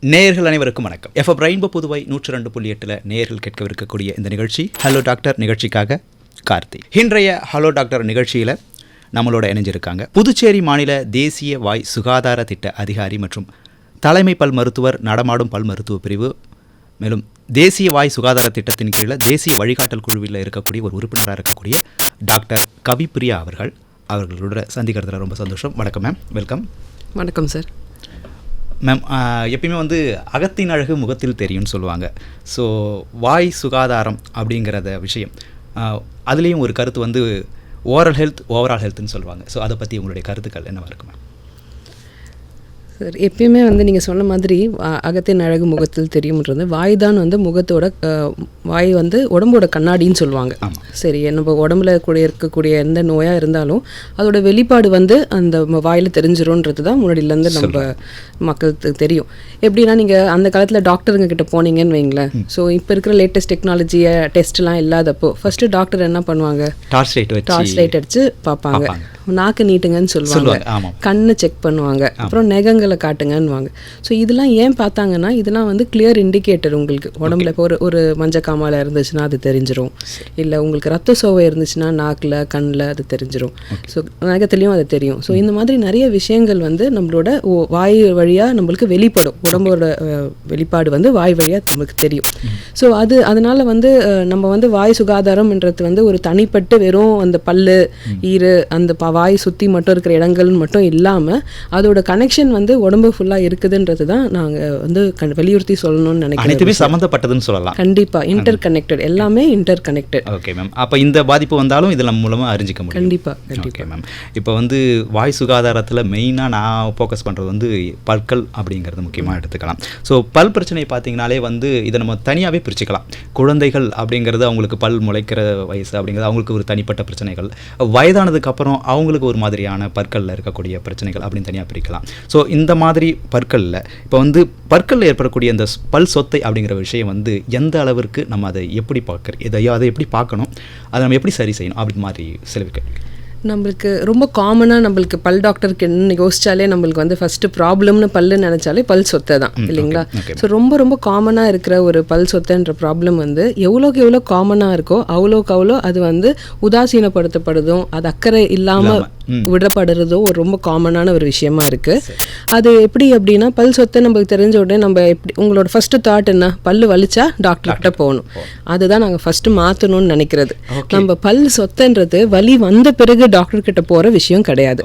நேயர்கள் அனைவருக்கும் வணக்கம். எஃப்எம் ரெயின்போ புதுவை 102.8 நேயர்கள் கேட்கவிருக்கக்கூடிய இந்த நிகழ்ச்சி ஹலோ டாக்டர் நிகழ்ச்சிக்காக கார்த்தி. இன்றைய ஹலோ டாக்டர் நிகழ்ச்சியில் நம்மளோட இணைஞ்சிருக்காங்க புதுச்சேரி மாநில தேசிய வாய் சுகாதார திட்ட அதிகாரி மற்றும் தலைமை பல் மருத்துவர், நடமாடும் பல் மருத்துவ பிரிவு, மேலும் தேசிய வாய் சுகாதார திட்டத்தின் கீழே தேசிய வழிகாட்டல் குழுவில் இருக்கக்கூடிய ஒரு உறுப்பினராக இருக்கக்கூடிய டாக்டர் கவிப்பிரியா அவர்களோட சந்திக்கிறதுல ரொம்ப சந்தோஷம். வணக்கம் மேம், வெல்கம். வணக்கம் சார். மேம், எப்பயுமே அகத்தின் அழகு முகத்தில் தெரியும்னு சொல்லுவாங்க. ஸோ வாய் சுகாதாரம் அப்படிங்கிறத விஷயம், அதுலேயும் ஒரு கருத்து ஓரல் ஹெல்த், ஓவரால் ஹெல்த்னு சொல்லுவாங்க. ஸோ அதை பற்றி உங்களுடைய கருத்துக்கள் என்னவாக இருக்கு மேம்? சார், எப்பயுமே நீங்கள் சொன்ன மாதிரி அகத்தின் அழகு முகத்தில் தெரியும்ன்றது வாய் தான் முகத்தோட வாய் உடம்போட கண்ணாடின்னு சொல்லுவாங்க. சரி, நம்ம உடம்புல இருக்கக்கூடிய எந்த நோயாக இருந்தாலும் அதோட வெளிப்பாடு அந்த வாயில் தெரிஞ்சிரும்ன்றது தான் முன்னாடியிலேருந்து நம்ம மக்களுக்கு தெரியும். எப்படின்னா, நீங்கள் அந்த காலத்தில் டாக்டருங்க கிட்ட போனீங்கன்னு வைங்களேன். ஸோ இப்போ இருக்கிற லேட்டஸ்ட் டெக்னாலஜியை டெஸ்ட்லாம் இல்லாதப்போ ஃபர்ஸ்ட்டு டாக்டர் என்ன பண்ணுவாங்க, டார்ச் லைட் அடித்து பார்ப்பாங்க, நாக்கு நீட்டுங்கன்னு சொல்லுவாங்க, கண்ணை செக் பண்ணுவாங்க, அப்புறம் நெகங்களை காட்டுங்கன்னுவாங்க. ஸோ இதெல்லாம் ஏன் பார்த்தாங்கன்னா, இதெல்லாம் கிளியர் இண்டிகேட்டர். உங்களுக்கு உடம்புல இப்போ ஒரு மஞ்சக்காமால இருந்துச்சுன்னா அது தெரிஞ்சிடும், இல்லை உங்களுக்கு ரத்த சோவை இருந்துச்சுன்னா நாக்கில் கண்ணில் அது தெரிஞ்சிடும், ஸோ நகத்துலேயும் அது தெரியும். ஸோ இந்த மாதிரி நிறைய விஷயங்கள் நம்மளோட வாய் வழியாக நம்மளுக்கு வெளிப்படும். உடம்போட வெளிப்பாடு வாய் வழியாக நம்மளுக்கு தெரியும். ஸோ அதனால நம்ம வாய் சுகாதாரம்ன்றது ஒரு தனிப்பட்டு வெறும் அந்த பல்லு, ஈறு, அந்த வாய் சுற்றி மட்டும் இருக்கிற இடங்கள்னு மட்டும் இல்லாமல் அதோட கனெக்ஷன் உடம்பு ஃபுல்லாக இருக்குதுன்றது தான் நாங்கள் வலியுறுத்தி சொல்லணும்னு நினைக்கிறேன். அனைத்துமே சம்மந்தப்பட்டதுன்னு சொல்லலாம். கண்டிப்பாக இன்டர் கனெக்டட், எல்லாமே இன்டர் கனெக்டட். Okay ma'am. அப்போ இந்த பாதிப்பு வந்தாலும் இதில் நம்ம மூலமாக அறிஞ்சிக்க முடியும். கண்டிப்பாக. Okay ma'am. இப்போ வாய் சுகாதாரத்தில் மெயினாக நான் ஃபோக்கஸ் பண்ணுறது பற்கள் அப்படிங்கிறது முக்கியமாக எடுத்துக்கலாம். ஸோ பல் பிரச்சனை பார்த்தீங்கனாலே இதை நம்ம தனியாகவே பிரிச்சுக்கலாம். குழந்தைகள் அப்படிங்கிறது அவங்களுக்கு பல் முளைக்கிற வயசு அப்படிங்கிறது அவங்களுக்கு ஒரு தனிப்பட்ட பிரச்சனைகள். வயதானதுக்கு அப்புறம் அவங்களுக்கு ஒரு மாதிரியான பற்களில் இருக்கக்கூடிய பிரச்சனைகள் அப்படின்னு தனியாக பிரிக்கலாம். ஸோ இந்த மாதிரி பற்களில் இப்போ பற்களில் ஏற்படக்கூடிய இந்த பல் சொத்தை அப்படிங்கிற விஷயம் எந்த அளவிற்கு நம்ம அதை எப்படி அதை எப்படி பார்க்கணும், அதை நம்ம எப்படி சரி செய்யணும் அப்படி மாதிரி சில நம்மளுக்கு ரொம்ப காமனாக நம்மளுக்கு பல் டாக்டருக்கு என்ன யோசிச்சாலே நம்மளுக்கு ஃபஸ்ட்டு ப்ராப்ளம்னு பல்லுன்னு நினச்சாலே பல் சொத்தை தான், இல்லைங்களா? ஸோ ரொம்ப ரொம்ப காமனாக இருக்கிற ஒரு பல் சொத்தைன்ற ப்ராப்ளம் எவ்வளோக்கு எவ்வளோ காமனாக இருக்கோ அவ்வளோக்கு அவ்வளோ அது உதாசீனப்படுத்தப்படுதும், அது அக்கறை இல்லாமல் விடப்படுறதும் ஒரு ரொம்ப காமனான ஒரு விஷயமா இருக்குது. அது எப்படி அப்படின்னா, பல் சொத்தை நம்மளுக்கு தெரிஞ்ச உடனே நம்ம எப்படி உங்களோட ஃபஸ்ட்டு தாட் என்ன, பல் வலிச்சா டாக்டர்கிட்ட போகணும். அதுதான் நாங்கள் ஃபஸ்ட்டு மாற்றணும்னு நினைக்கிறது. நம்ம பல் சொத்தைன்றது வலி வந்த பிறகு டாக்டர் கிட்ட போற விஷயம் கிடையாது.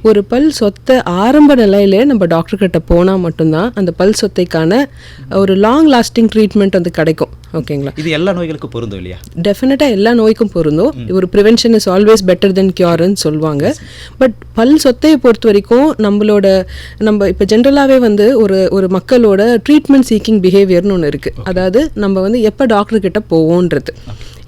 ஒரு பல் சொத்தை ஆரம்ப நிலையிலே நம்ம டாக்டர் கிட்ட போனா மட்டும்தான் அந்த பல் சொத்தைக்கான ஒரு லாங் லாஸ்டிங் ட்ரீட்மெண்ட் கிடைக்கும். ஓகேங்களா? இது எல்லா நோய்களுக்கும் பொருந்தும் இல்லையா? டெஃபினட்டா எல்லா நோய்க்கும் பொருந்தும். ஒரு ப்ரிவென்ஷன் இஸ் ஆல்வேஸ் பெட்டர் தென் கியூர்னு சொல்லுவாங்க. பட் பல் சொத்தையை பொறுத்த வரைக்கும் நம்ம இப்போ ஜென்ரலாகவே ஒரு மக்களோட ட்ரீட்மெண்ட் சீக்கிங் பிஹேவியர்னு ஒன்று இருக்குது. அதாவது நம்ம எப்போ டாக்டர் கிட்ட போவோன்றது.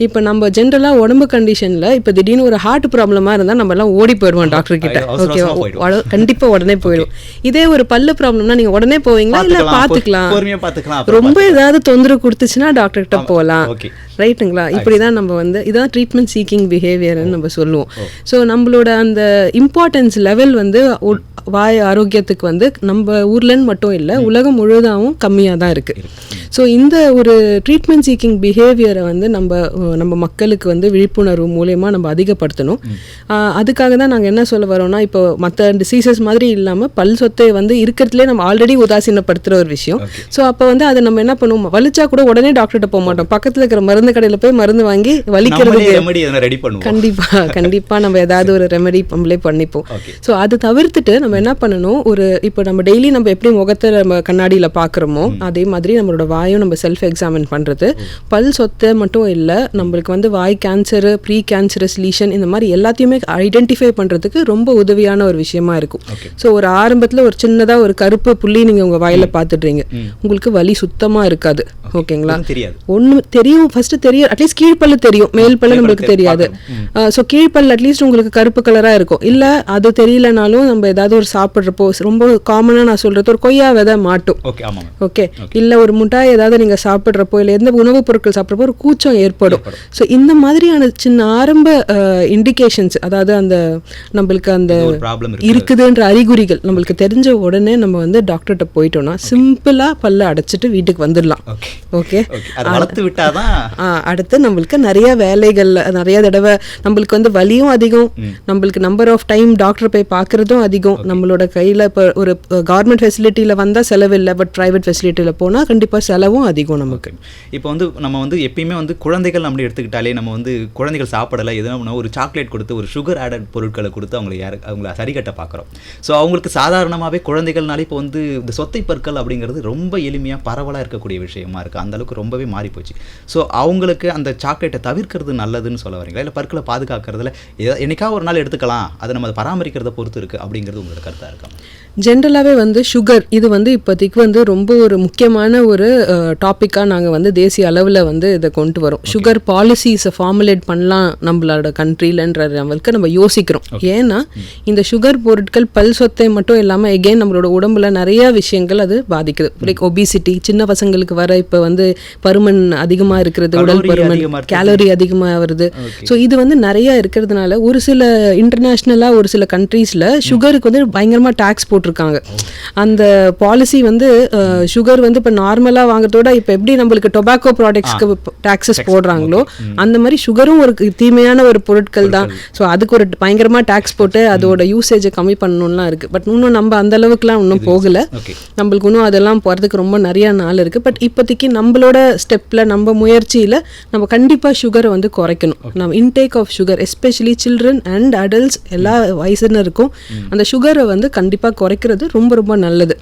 இப்போ நம்ம ஜென்ரலாக உடம்பு கண்டிஷனில் இப்போ திடீர்னு ஒரு ஹார்ட் ப்ராப்ளமாக இருந்தால் நம்ம எல்லாம் ஓடி போயிடுவோம் டாக்டர் கிட்ட. ஓகேவா? கண்டிப்பாக உடனே போயிடும். இதே ஒரு பல்லு ப்ராப்ளம்னா நீங்கள் உடனே போவீங்களா, இல்லை பார்த்துக்கலாம், ரொம்ப ஏதாவது தொந்தரவு கொடுத்துச்சுன்னா டாக்டர் கிட்ட போகலாம், ரைட்டுங்களா? இப்படி தான் நம்ம இதான் ட்ரீட்மெண்ட் சீக்கிங் பிஹேவியர்னு நம்ம சொல்லுவோம். ஸோ நம்மளோட அந்த இம்பார்ட்டன்ஸ் லெவல் வாய் ஆரோக்கியத்துக்கு நம்ம ஊர்லன்னு மட்டும் இல்லை, உலகம் முழுவதாகவும் கம்மியாக தான் இருக்குது. ஸோ இந்த ஒரு ட்ரீட்மெண்ட் சீக்கிங் பிஹேவியரை நம்ம மக்களுக்கு விழிப்புணர்வு மூலயமா நம்ம அதிகப்படுத்தணும். அதுக்காக தான் நாங்கள் என்ன சொல்ல வரோம்னா, இப்போ மற்ற டிசீசஸ் மாதிரி இல்லாமல் பல் சொத்தை இருக்கிறதுலே நம்ம ஆல்ரெடி உதாசீனப்படுத்துகிற ஒரு விஷயம். ஸோ அப்போ அதை நம்ம என்ன பண்ணுவோம், வலிச்சா கூட உடனே டாக்டர்கிட்ட போக மாட்டோம். பக்கத்தில் இருக்கிற மருந்து கடையில் போய் மருந்து வாங்கி வலிக்கிறதுக்கு கண்டிப்பாக நம்ம ஏதாவது ஒரு ரெமெடி நம்மளே பண்ணிப்போம். ஸோ அதை தவிர்த்துட்டு நம்ம என்ன பண்ணணும், இப்போ நம்ம டெய்லி நம்ம எப்படி முகத்தை நம்ம கண்ணாடியில் பார்க்குறோமோ அதே மாதிரி நம்மளோட வாயும் நம்ம செல்ஃப் எக்ஸாமின் பண்ணுறது. பல் சொத்தை மட்டும் இல்லை, நம்மளுக்கு வாய் கேன்சரு, ப்ரீ கேன்சரஸ் லீஷன், இந்த மாதிரி எல்லாத்தையுமே ஐடென்டிஃபை பண்ணுறதுக்கு ரொம்ப உதவியான ஒரு விஷயமா இருக்கும். ஸோ ஒரு ஆரம்பத்தில் ஒரு சின்னதாக ஒரு கருப்பு புள்ளி நீங்கள் உங்கள் வாயில் பார்த்துடுறீங்க, உங்களுக்கு வலி சுத்தமாக இருக்காது. ஓகேங்களா? ஒன்று தெரியும், ஃபஸ்ட்டு தெரியும், அட்லீஸ்ட் கீழ்ப்பல்லு தெரியும், மேல் பல்லு நம்மளுக்கு தெரியாது. ஸோ கீழ்ப்பல் அட்லீஸ்ட் உங்களுக்கு கருப்பு கலராக இருக்கும். இல்லை அது தெரியலனாலும் நம்ம ஏதாவது ஒரு சாப்பிட்றப்போ ரொம்ப காமனாக நான் சொல்கிறது ஒரு கொய்யா விதை மாட்டும். ஓகே, இல்லை ஒரு முட்டாய் மிட்டாய் ஏதாவது நீங்கள் சாப்பிட்றப்போ இல்லை எந்த உணவுப் பொருட்கள் சாப்பிட்றப்போ ஒரு கூச்சம் ஏற்படும். ஸோ இந்த மாதிரியான சின்ன ஆரம்ப இண்டிகேஷன்ஸ், அதாவது அந்த நம்மளுக்கு அந்த இருக்குதுன்ற அறிகுறிகள் நம்மளுக்கு தெரிஞ்ச உடனே நம்ம வந்து டாக்டர்கிட்ட போயிட்டோம்னா சிம்பிளாக பல்ல அடைச்சிட்டு வீட்டுக்கு வந்துடலாம். ஓகே, அடுத்து நம்மளுக்கு நிறைய வேலைகள், நிறைய தடவை நம்மளுக்கு வந்து வலியும் அதிகம், நம்மளுக்கு நம்பர் ஆஃப் டைம் டாக்டர் போய் பார்க்குறதும் அதிகம். நம்மளோட கையில் இப்போ ஒரு கவர்மெண்ட் ஃபெசிலிட்டியில் வந்தால் செலவு இல்லை, பட் ப்ரைவேட் ஃபெசிலிட்டியில் போனால் கண்டிப்பாக செலவும் அதிகம் நமக்கு. இப்போ வந்து நம்ம வந்து எப்பயுமே வந்து குழந்தைகள் நம்ம எடுத்துக்கிட்டாலே நம்ம வந்து குழந்தைகள் சாப்பிடலை எதுனா ஒரு சாக்லேட் கொடுத்து ஒரு சுகர் ஆடட் பொருட்களை கொடுத்து அவங்கள சரிகட்ட பார்க்குறோம். ஸோ அவங்களுக்கு சாதாரணமாகவே குழந்தைகள்னாலே இப்போ வந்து இந்த சொத்தை பற்கள் அப்படிங்கிறது ரொம்ப எளிமையாக பரவலாக இருக்கக்கூடிய விஷயமா இருக்குது. அந்தளவுக்கு ரொம்பவே மாறி போச்சு. ஸோ அவங்களுக்கு அந்த சாக்லேட்டை தவிர்க்கிறது நல்லதுன்னு சொல்ல வரீங்களா, இல்லை பற்களை பாதுகாக்கிறதுல என்னைக்கா ஒரு நாள் எடுத்துக்கலாம், அதை நம்ம பராமரிக்கிறத பொறுத்து இருக்குது அப்படிங்கிறது உங்களோட கருத்தாக இருக்கா? ஜென்ரலாகவே வந்து சுகர் இது வந்து இப்போதைக்கு வந்து ரொம்ப ஒரு முக்கியமான ஒரு டாப்பிக்காக நாங்கள் வந்து தேசிய அளவில் வந்து இதை கொண்டு வரோம். சுகர் பாலிசிஸை ஃபார்முலேட் பண்ணலாம் நம்மளோட கண்ட்ரிலன்ற லெவலுக்கு நம்ம யோசிக்கிறோம். ஏன்னா இந்த சுகர் பொருட்கள் பல் சொத்தை மட்டும் இல்லாமல் எகெயின் நம்மளோட உடம்புல நிறைய விஷயங்கள் அது பாதிக்குது. லைக் ஒபிசிட்டி, சின்ன பசங்களுக்கு வர இப்போ வந்து பருமன் அதிகமாக இருக்கிறது, உடல் பருமன், கேலரி அதிகமாக வருது. ஸோ இது வந்து நிறையா இருக்கிறதுனால ஒரு சில இன்டர்நேஷ்னலாக ஒரு சில கண்ட்ரீஸில் சுகருக்கு வந்து பயங்கரமாக டேக்ஸ் போட்டு இருக்காங்க. அந்த பாலிசி வந்து சுகர் வந்து இப்போ நார்மலாக வாங்குறதோட இப்போ எப்படி நம்மளுக்கு டொபாக்கோ ப்ராடக்ட்ஸ்க்கு டாக்ஸஸ் போடுறாங்களோ அந்த மாதிரி சுகரும் ஒரு தீமையான ஒரு பொருட்கள் தான். ஸோ அதுக்கு ஒரு பயங்கரமாக டேக்ஸ் போட்டு அதோட யூசேஜை கம்மி பண்ணணும்லாம் இருக்குது. பட் இன்னும் நம்ம அந்த அளவுக்குலாம் இன்னும் போகலை. நம்மளுக்கு இன்னும் அதெல்லாம் போகிறதுக்கு ரொம்ப நிறையா நாள் இருக்குது. பட் இப்போதைக்கு நம்மளோட ஸ்டெப்பில் நம்ம முயற்சியில் நம்ம கண்டிப்பாக சுகரை வந்து குறைக்கணும். நம்ம intake of sugar especially children and adults எல்லா வயசுனருக்கும் அந்த சுகரை வந்து கண்டிப்பாக குறைக்கிறது ரொம்ப ரொம்ப நல்லது.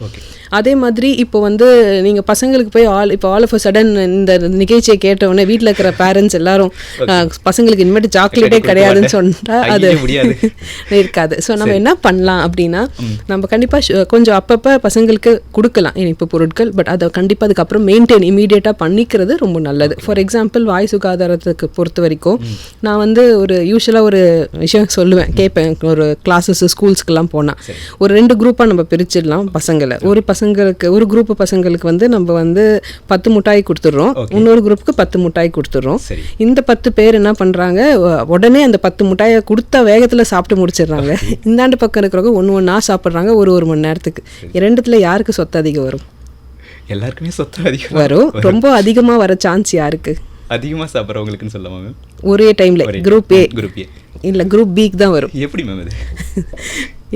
அதே மாதிரி இப்போ வந்து நீங்கள் பசங்களுக்கு போய் இப்போ ஆல் ஆஃப் அ சடன் இந்த நிகழ்ச்சியை கேட்டவுடனே வீட்டில் இருக்கிற பேரண்ட்ஸ் எல்லாரும் பசங்களுக்கு இனிமேட்டு சாக்லேட்டே கிடையாதுன்னு சொன்னால் அது இருக்காது. ஸோ நம்ம என்ன பண்ணலாம் அப்படின்னா நம்ம கண்டிப்பாக கொஞ்சம் அப்பப்போ பசங்களுக்கு கொடுக்கலாம் இனிப்பு பொருட்கள். பட் அதை கண்டிப்பாக அதுக்கப்புறம் மெயின்டைன் இமீடியட்டாக பண்ணிக்கிறது ரொம்ப நல்லது. ஃபார் எக்ஸாம்பிள் வாய் சுகாதாரத்துக்கு பொறுத்த வரைக்கும் நான் வந்து ஒரு யூஸ்வலாக ஒரு விஷயம் சொல்லுவேன், கேட்பேன். ஒரு கிளாஸஸ் ஸ்கூல்ஸ்க்கெல்லாம் போனால் ஒரு 2 குரூப்பாக நம்ம பிரிச்சிடலாம் பசங்களை. ஒரு குரூப் பசங்களுக்கு வந்து நம்ம வந்து 10 மிட்டாய் கொடுத்துட்றோம், இன்னொரு குரூப்புக்கு 10 மிட்டாய் கொடுத்துட்றோம். இந்த 10 பேர் என்ன பண்ணுறாங்க, உடனே அந்த 10 மிட்டாயை கொடுத்த வேகத்தில் சாப்பிட்டு முடிச்சிடுறாங்க. இந்தாண்டு பக்கம் இருக்கிறவங்க ஒன்றா சாப்பிட்றாங்க ஒரு மணி நேரத்துக்கு. ரெண்டுத்துல யாருக்கு சொத்து அதிகம் வரும்? எல்லாருக்குமே சொத்து அதிகம் வரும். ரொம்ப அதிகமாக வர சான்ஸ் யாருக்கு? அதிகமாக சாப்பிட்றவங்களுக்குன்னு சொல்லாமல் ஒரே டைமில் குரூப் ஏ இல்லை குரூப் பிக்கு தான் வரும். எப்படி மேம் இது?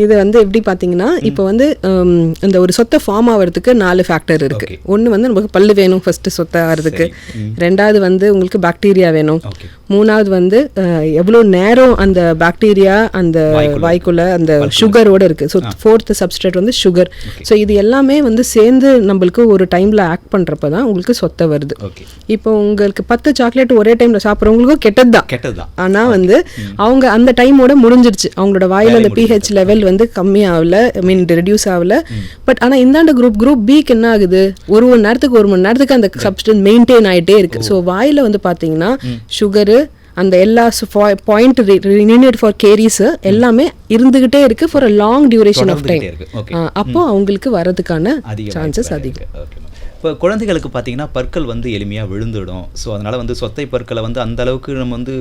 இது வந்து எப்படி பார்த்தீங்கன்னா இப்போ வந்து இந்த ஒரு சொத்தை ஃபார்ம் ஆகிறதுக்கு 4 ஃபேக்டர் இருக்குது. ஒன்று வந்து நமக்கு பல்லு வேணும் ஃபஸ்ட்டு சொத்தை ஆகிறதுக்கு. ரெண்டாவது வந்து உங்களுக்கு பாக்டீரியா வேணும். மூணாவது வந்து எவ்வளோ நேரம் அந்த பாக்டீரியா அந்த வாய்க்குள்ள அந்த சுகரோடு இருக்குது. ஸோ 4th சப்ஸ்ட்ரேட் வந்து சுகர். ஸோ இது எல்லாமே வந்து சேர்ந்து நம்மளுக்கு ஒரு டைமில் ஆக்ட் பண்ணுறப்ப தான் உங்களுக்கு சொத்தை வருது. இப்போ உங்களுக்கு 10 சாக்லேட் ஒரே டைமில் சாப்பிட்றவங்களுக்கும் கெட்டது தான். ஆனால் வந்து அவங்க அந்த டைமோட முடிஞ்சிருச்சு, அவங்களோட வாயில் அந்த pH லெவல் வந்து கம்மி ஆகல, ரெடியூஸ் ஆகல. பட் ஆனால் இந்தாண்ட குரூப் பிக்கு என்ன ஆகுது, ஒரு மணி நேரத்துக்கு அந்த சப்ஸ்டன்ஸ் மெயின்டைன் ஆகிட்டே இருக்கு. ஸோ வாயில் வந்து பார்த்தீங்கன்னா சுகரு அந்த எல்லா பாயிண்ட் நீடட் ஃபார் கேரிஸ் எல்லாமே இருந்துகிட்டே இருக்கு for a long duration of time. அப்போ அவங்களுக்கு வர்றதுக்கான சான்சஸ் அதிகம். இப்போ குழந்தைகளுக்கு பார்த்தீங்கன்னா பற்கள் வந்து எளிமையாக விழுந்துடும். ஸோ அதனால் வந்து சொத்தை பற்களை வந்து அந்த அளவுக்கு நம்ம வந்து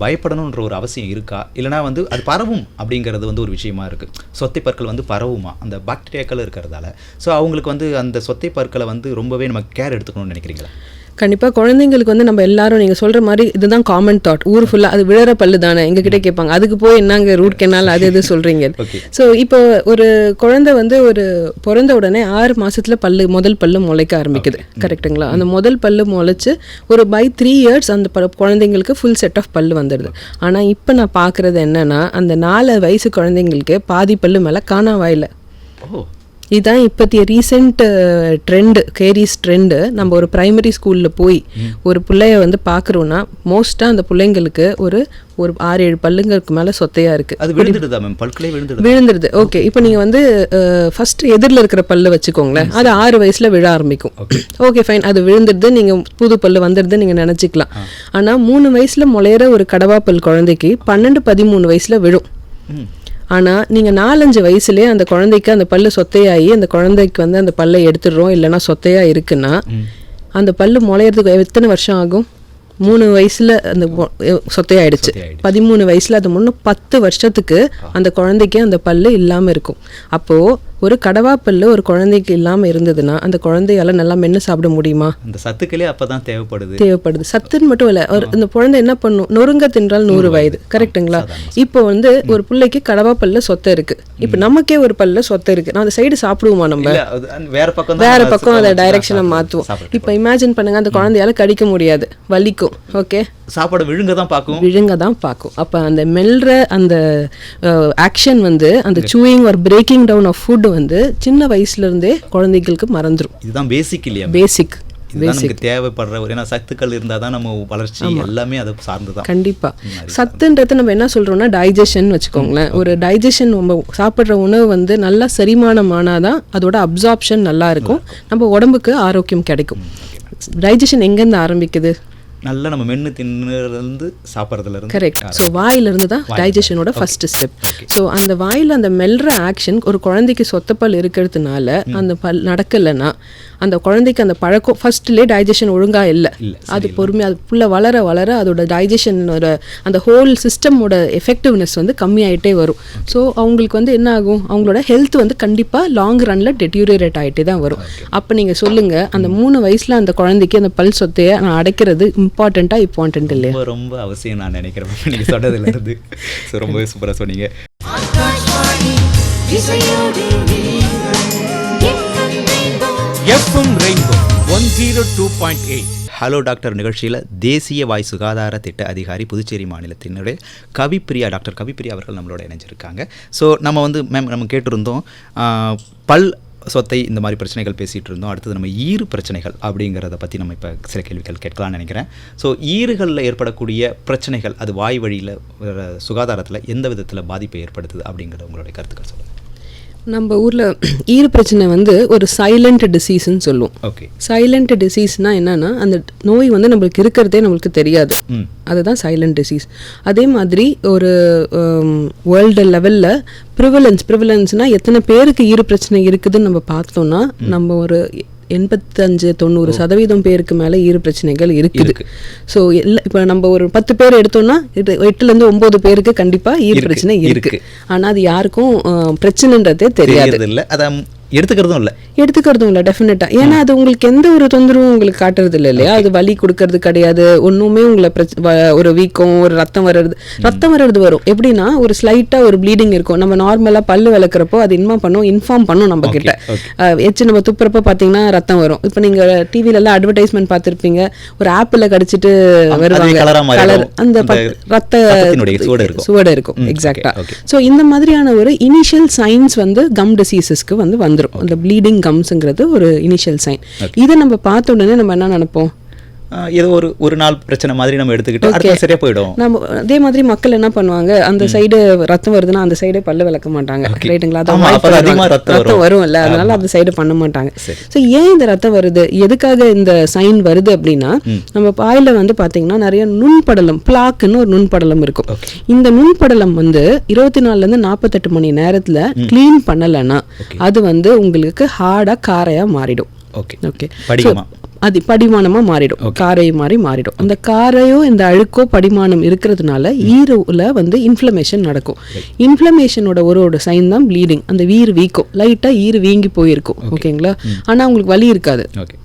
பயப்படணுன்ற ஒரு அவசியம் இருக்கா, இல்லைனா வந்து அது பரவும் அப்படிங்கிறது வந்து ஒரு விஷயமா இருக்குது. சொத்தை பற்கள் வந்து பரவுமா அந்த பாக்டீரியாக்கள் இருக்கிறதால? ஸோ அவங்களுக்கு வந்து அந்த சொத்தை பற்களை வந்து ரொம்பவே நம்ம கேர் எடுத்துக்கணும்னு நினைக்கிறீங்களா? கண்டிப்பாக குழந்தைங்களுக்கு வந்து நம்ம எல்லாரும் நீங்கள் சொல்கிற மாதிரி இதுதான் காமன் தாட். ஊர் ஃபுல்லாக அது விழற பல்லு தானே எங்ககிட்ட கேட்பாங்க, அதுக்கு போய் என்னங்க ரூட் கெனால் அது இது சொல்கிறீங்க. ஸோ இப்போ ஒரு குழந்தை வந்து ஒரு பிறந்த உடனே 6 மாதத்தில் முதல் பல்லு முளைக்க ஆரம்பிக்குது, கரெக்டுங்களா? அந்த முதல் பல்லு முளைச்சி ஒரு பை 3 இயர்ஸ் அந்த குழந்தைங்களுக்கு ஃபுல் செட் ஆஃப் பல்லு வந்துடுது. ஆனால் இப்போ நான் பார்க்குறது என்னென்னா அந்த 4 வயசு குழந்தைங்களுக்கு பாதி பல்லு மேலே காணா வாயில். இதுதான் இப்போத்திய ரீசெண்ட் ட்ரெண்டு, கேரிஸ் ட்ரெண்டு. நம்ம ஒரு ப்ரைமரி ஸ்கூலில் போய் ஒரு பிள்ளைய வந்து பார்க்குறோன்னா மோஸ்ட்டாக அந்த பிள்ளைங்களுக்கு ஒரு 6-7 பல்லுங்களுக்கு மேலே சொத்தையாக இருக்குது. அது விழுந்துடுதா மேம்? பல்களே விழுந்துடுது. ஓகே, இப்போ நீங்கள் வந்து ஃபஸ்ட்டு எதிரில் இருக்கிற பல்லு வச்சுக்கோங்களேன், அது 6 வயசில் விழ ஆரம்பிக்கும். ஓகே ஃபைன், அது விழுந்துடுது, நீங்கள் புது பல்லு வந்துடுது நீங்கள் நினச்சிக்கலாம். ஆனால் 3 வயசில் முளையிற ஒரு கடவா பல் குழந்தைக்கு 12-13 வயசில் விழும். ஆனால் நீங்கள் 4-5 வயசுலேயே அந்த குழந்தைக்கு அந்த பல்லு சொத்தையாகி அந்த குழந்தைக்கு வந்து அந்த பல்லை எடுத்துடுறோம் இல்லைனா சொத்தையாக இருக்குன்னா அந்த பல்லு முளையிறதுக்கு எத்தனை வருஷம் ஆகும்? 3 வயசுல அந்த சொத்தையாயிடுச்சு. 13 வயசுல அது முன்ன 10 வருஷத்துக்கு அந்த குழந்தைக்கு அந்த பல்லு இல்லாம இருக்கும். அப்போ ஒரு கடவா பல்லு ஒரு குழந்தைக்கு இல்லாம இருந்ததுன்னா அந்த குழந்தையால நல்லா மென்று சாப்பிட முடியுமா? அந்த சத்துக்களே அப்பதான் தேவைப்படுது. சத்துன்னு மட்டும் இல்ல, அந்த குழந்தை என்ன பண்ணும், நொறுங்க தின்றால் 100 வயது. கரெக்டுங்களா? இப்போ வந்து ஒரு பிள்ளைக்கு கடவா பல்ல சொத்தை இருக்கு. இப்போ நமக்கே ஒரு பல்ல சொத்தை இருக்கு, நான் அந்த சைடு சாப்பிடுவோமா? நம்ம வேற பக்கம் அதை டைரக்ஷனை மாத்துவோம். இப்போ இமேஜின் பண்ணுங்க, அந்த குழந்தையால கடிக்க முடியாது, வலிக்கும். ஓகே, சாப்பாடு விழுங்க தான் பார்க்கும். அப்ப அந்த மெல்ற அந்த ஆக்ஷன் வந்து அந்த chewing or breaking down of food வந்து சின்ன வயசுல இருந்தே குழந்தைகளுக்கு மறந்துடும். இதுதான் பேசிக் இல்லையா? பேசிக் நமக்கு தேவைப்படுற ஒரு, ஏன்னா சத்துக்கள் இருந்தால் தான் நம்ம வளர்ச்சி எல்லாமே அதை சார்ந்து தான். கண்டிப்பா. சத்துன்றது நம்ம என்ன சொல்றோம்னா டைஜஷன் வச்சுக்கோங்களேன். ஒரு டைஜஷன், நம்ம சாப்பிட்ற உணவு வந்து நல்லா செரிமானம் ஆனாதான் அதோட அப்சார்ப்ஷன் நல்லா இருக்கும், நம்ம உடம்புக்கு ஆரோக்கியம் கிடைக்கும். டைஜஷன் எங்கேருந்து ஆரம்பிக்குது? நல்லா நம்ம மென்று தின்னுலேருந்து சாப்பிட்றதுலேருந்து. கரெக்ட். ஸோ வாயிலிருந்து தான் டைஜஷனோட ஃபர்ஸ்ட் ஸ்டெப். ஸோ அந்த வாயில் அந்த மெல்ற ஆக்ஷன் ஒரு குழந்தைக்கு சொத்தப்பல் இருக்கிறதுனால அந்த பல் நடக்கலைன்னா அந்த குழந்தைக்கு அந்த பழக்கம் ஃபர்ஸ்ட்லேயே டைஜஷன் ஒழுங்காக இல்லை, அது பொறுமையாக அது ஃபுல்லாக வளர வளர அதோட டைஜஷனோட அந்த ஹோல் சிஸ்டமோட எஃபெக்டிவ்னஸ் வந்து கம்மியாயிட்டே வரும். ஸோ அவங்களுக்கு வந்து என்ன ஆகும், அவங்களோட ஹெல்த் வந்து கண்டிப்பாக லாங் ரன்ல டெட்டியூரேட் ஆகிட்டே தான் வரும். அப்போ நீங்கள் சொல்லுங்கள், அந்த 3 வயசில் அந்த குழந்தைக்கு அந்த பல் சொத்தையை நான் அடைக்கிறது இம்பார்ட்டன்ட் இல்லையா? ரொம்ப அவசியம் நான் நினைக்கிறேன். நீங்கள் சொன்னதுல இருந்து ரொம்பவே சூப்பராக சொன்னீங்க. எஃப்எம் ரெயின்போ 102.8 ஹலோ டாக்டர் நிகழ்ச்சியில் தேசிய வாய் சுகாதார திட்ட அதிகாரி புதுச்சேரி மாநிலத்தினுடைய கவிப்பிரியா, டாக்டர் கவிப்பிரியா அவர்கள் நம்மளோட இணைஞ்சிருக்காங்க. ஸோ நம்ம வந்து நம்ம கேட்டிருந்தோம் பல் சொத்தை இந்த மாதிரி பிரச்சனைகள் பேசிகிட்டு இருந்தோம். அடுத்தது நம்ம ஈறு பிரச்சனைகள் அப்படிங்கிறத பற்றி நம்ம இப்போ சில கேள்விகள் கேட்கலாம்னு நினைக்கிறேன். ஸோ ஈறுகளில் ஏற்படக்கூடிய பிரச்சனைகள் அது வாய் வழியில் சுகாதாரத்தில் எந்த விதத்தில் பாதிப்பை ஏற்படுத்துது அப்படிங்கிறத உங்களுடைய கருத்துக்கள் சொல்லுங்கள். நம்ம ஊரில் ஈறு பிரச்சனை வந்து ஒரு சைலண்ட் டிசீஸ்ன்னு சொல்லுவோம். ஓகே, சைலண்ட் டிசீஸ்னால் என்னன்னா அந்த நோய் வந்து நம்மளுக்கு இருக்கிறதே நம்மளுக்கு தெரியாது, அதுதான் சைலண்ட் டிசீஸ். அதே மாதிரி ஒரு வேர்ல்டு லெவலில் ப்ரிவலன்ஸ்னால் எத்தனை பேருக்கு ஈறு பிரச்சனை இருக்குதுன்னு நம்ம பார்த்தோம்னா நம்ம ஒரு 85-90% பேருக்கு மேலே ஈறு பிரச்சனைகள் இருக்குது. ஸோ இப்போ நம்ம ஒரு 10 பேர் எடுத்தோம்னா 8-9 பேருக்கு கண்டிப்பாக ஈறு பிரச்சனை இருக்கு. ஆனால் அது யாருக்கும் பிரச்சனைன்றதே தெரியாது, இல்லை, அதை எடுத்துக்கிறதும் இல்லை டெஃபினட்டாக. ஏன்னா அது உங்களுக்கு எந்த ஒரு தொந்தரவும் உங்களுக்கு காட்டுறது இல்லை இல்லையா? அது வலி கொடுக்கறது கிடையாது, ஒன்றுமே உங்களை ஒரு வீக்கம், ஒரு ரத்தம் வர்றது வரும். எப்படின்னா ஒரு ஸ்லைட்டாக ஒரு ப்ளீடிங் இருக்கும். நம்ம நார்மலாக பல்லு விளக்குறப்போ அது இன்ஃபார்ம் பண்ணும் நம்ம கிட்ட. எச்சு நம்ம துப்புறப்போ பார்த்தீங்கன்னா ரத்தம் வரும். இப்போ நீங்கள் டிவிலெல்லாம் அட்வர்டைஸ்மெண்ட் பார்த்துருப்பீங்க, ஒரு ஆப்பிள் கடிச்சிட்டு வருவாங்க, கலர் அந்த ரத்த சுவடு இருக்கும். எக்ஸாக்டா. ஸோ இந்த மாதிரியான ஒரு இனிஷியல் சைன்ஸ் வந்து கம் டிசீசஸ்க்கு வந்து வந்துடும். அந்த ப்ளீடிங் கம்ஸ்ங்கிறது ஒரு இனிஷியல் சைன். இதை நம்ம பார்த்த உடனே நம்ம என்ன நினைப்போம், ஏதோ ஒரு நாள் பிரச்சனை மாதிரி நம்ம எடுத்துக்கிட்டு சரியா போயிடும். நம்ம அதே மாதிரி மக்கள் என்ன பண்ணுவாங்க, அந்த சைடு ரத்தம் வருதுன்னா அந்த சைடே பல்ல விளக்க மாட்டாங்க. ரைட்டுங்களா? ரத்தம் வரும் இல்ல, அதனால அந்த சைடு பண்ண மாட்டாங்க. ஸோ ஏன் இந்த ரத்தம் வருது, எதுக்காக இந்த சைன் வருது அப்படின்னா, நம்ம பாயில வந்து பாத்தீங்கன்னா நிறைய நுண்படலம், பிளாக்குன்னு ஒரு நுண்படலம் இருக்கும். இந்த நுண்படலம் வந்து 24 to 48 மணி நேரத்துல கிளீன் பண்ணலன்னா அது வந்து உங்களுக்கு ஹார்டா காரையா மாறிடும். அது படிமானமா மாறிடும், காரை மாதிரி மாறிடும். அந்த காரையோ இந்த அழுக்கோ படிமானம் இருக்கிறதுனால ஈருல வந்து இன்ஃப்ளமேஷன் நடக்கும். இன்ஃப்ளமேஷனோட ஒரு சைன் தான் ப்ளீடிங். அந்த ஈறு வீக்கும், லைட்டா ஈறு வீங்கி போயிருக்கும். ஓகேங்களா? ஆனா உங்களுக்கு வலி இருக்காது,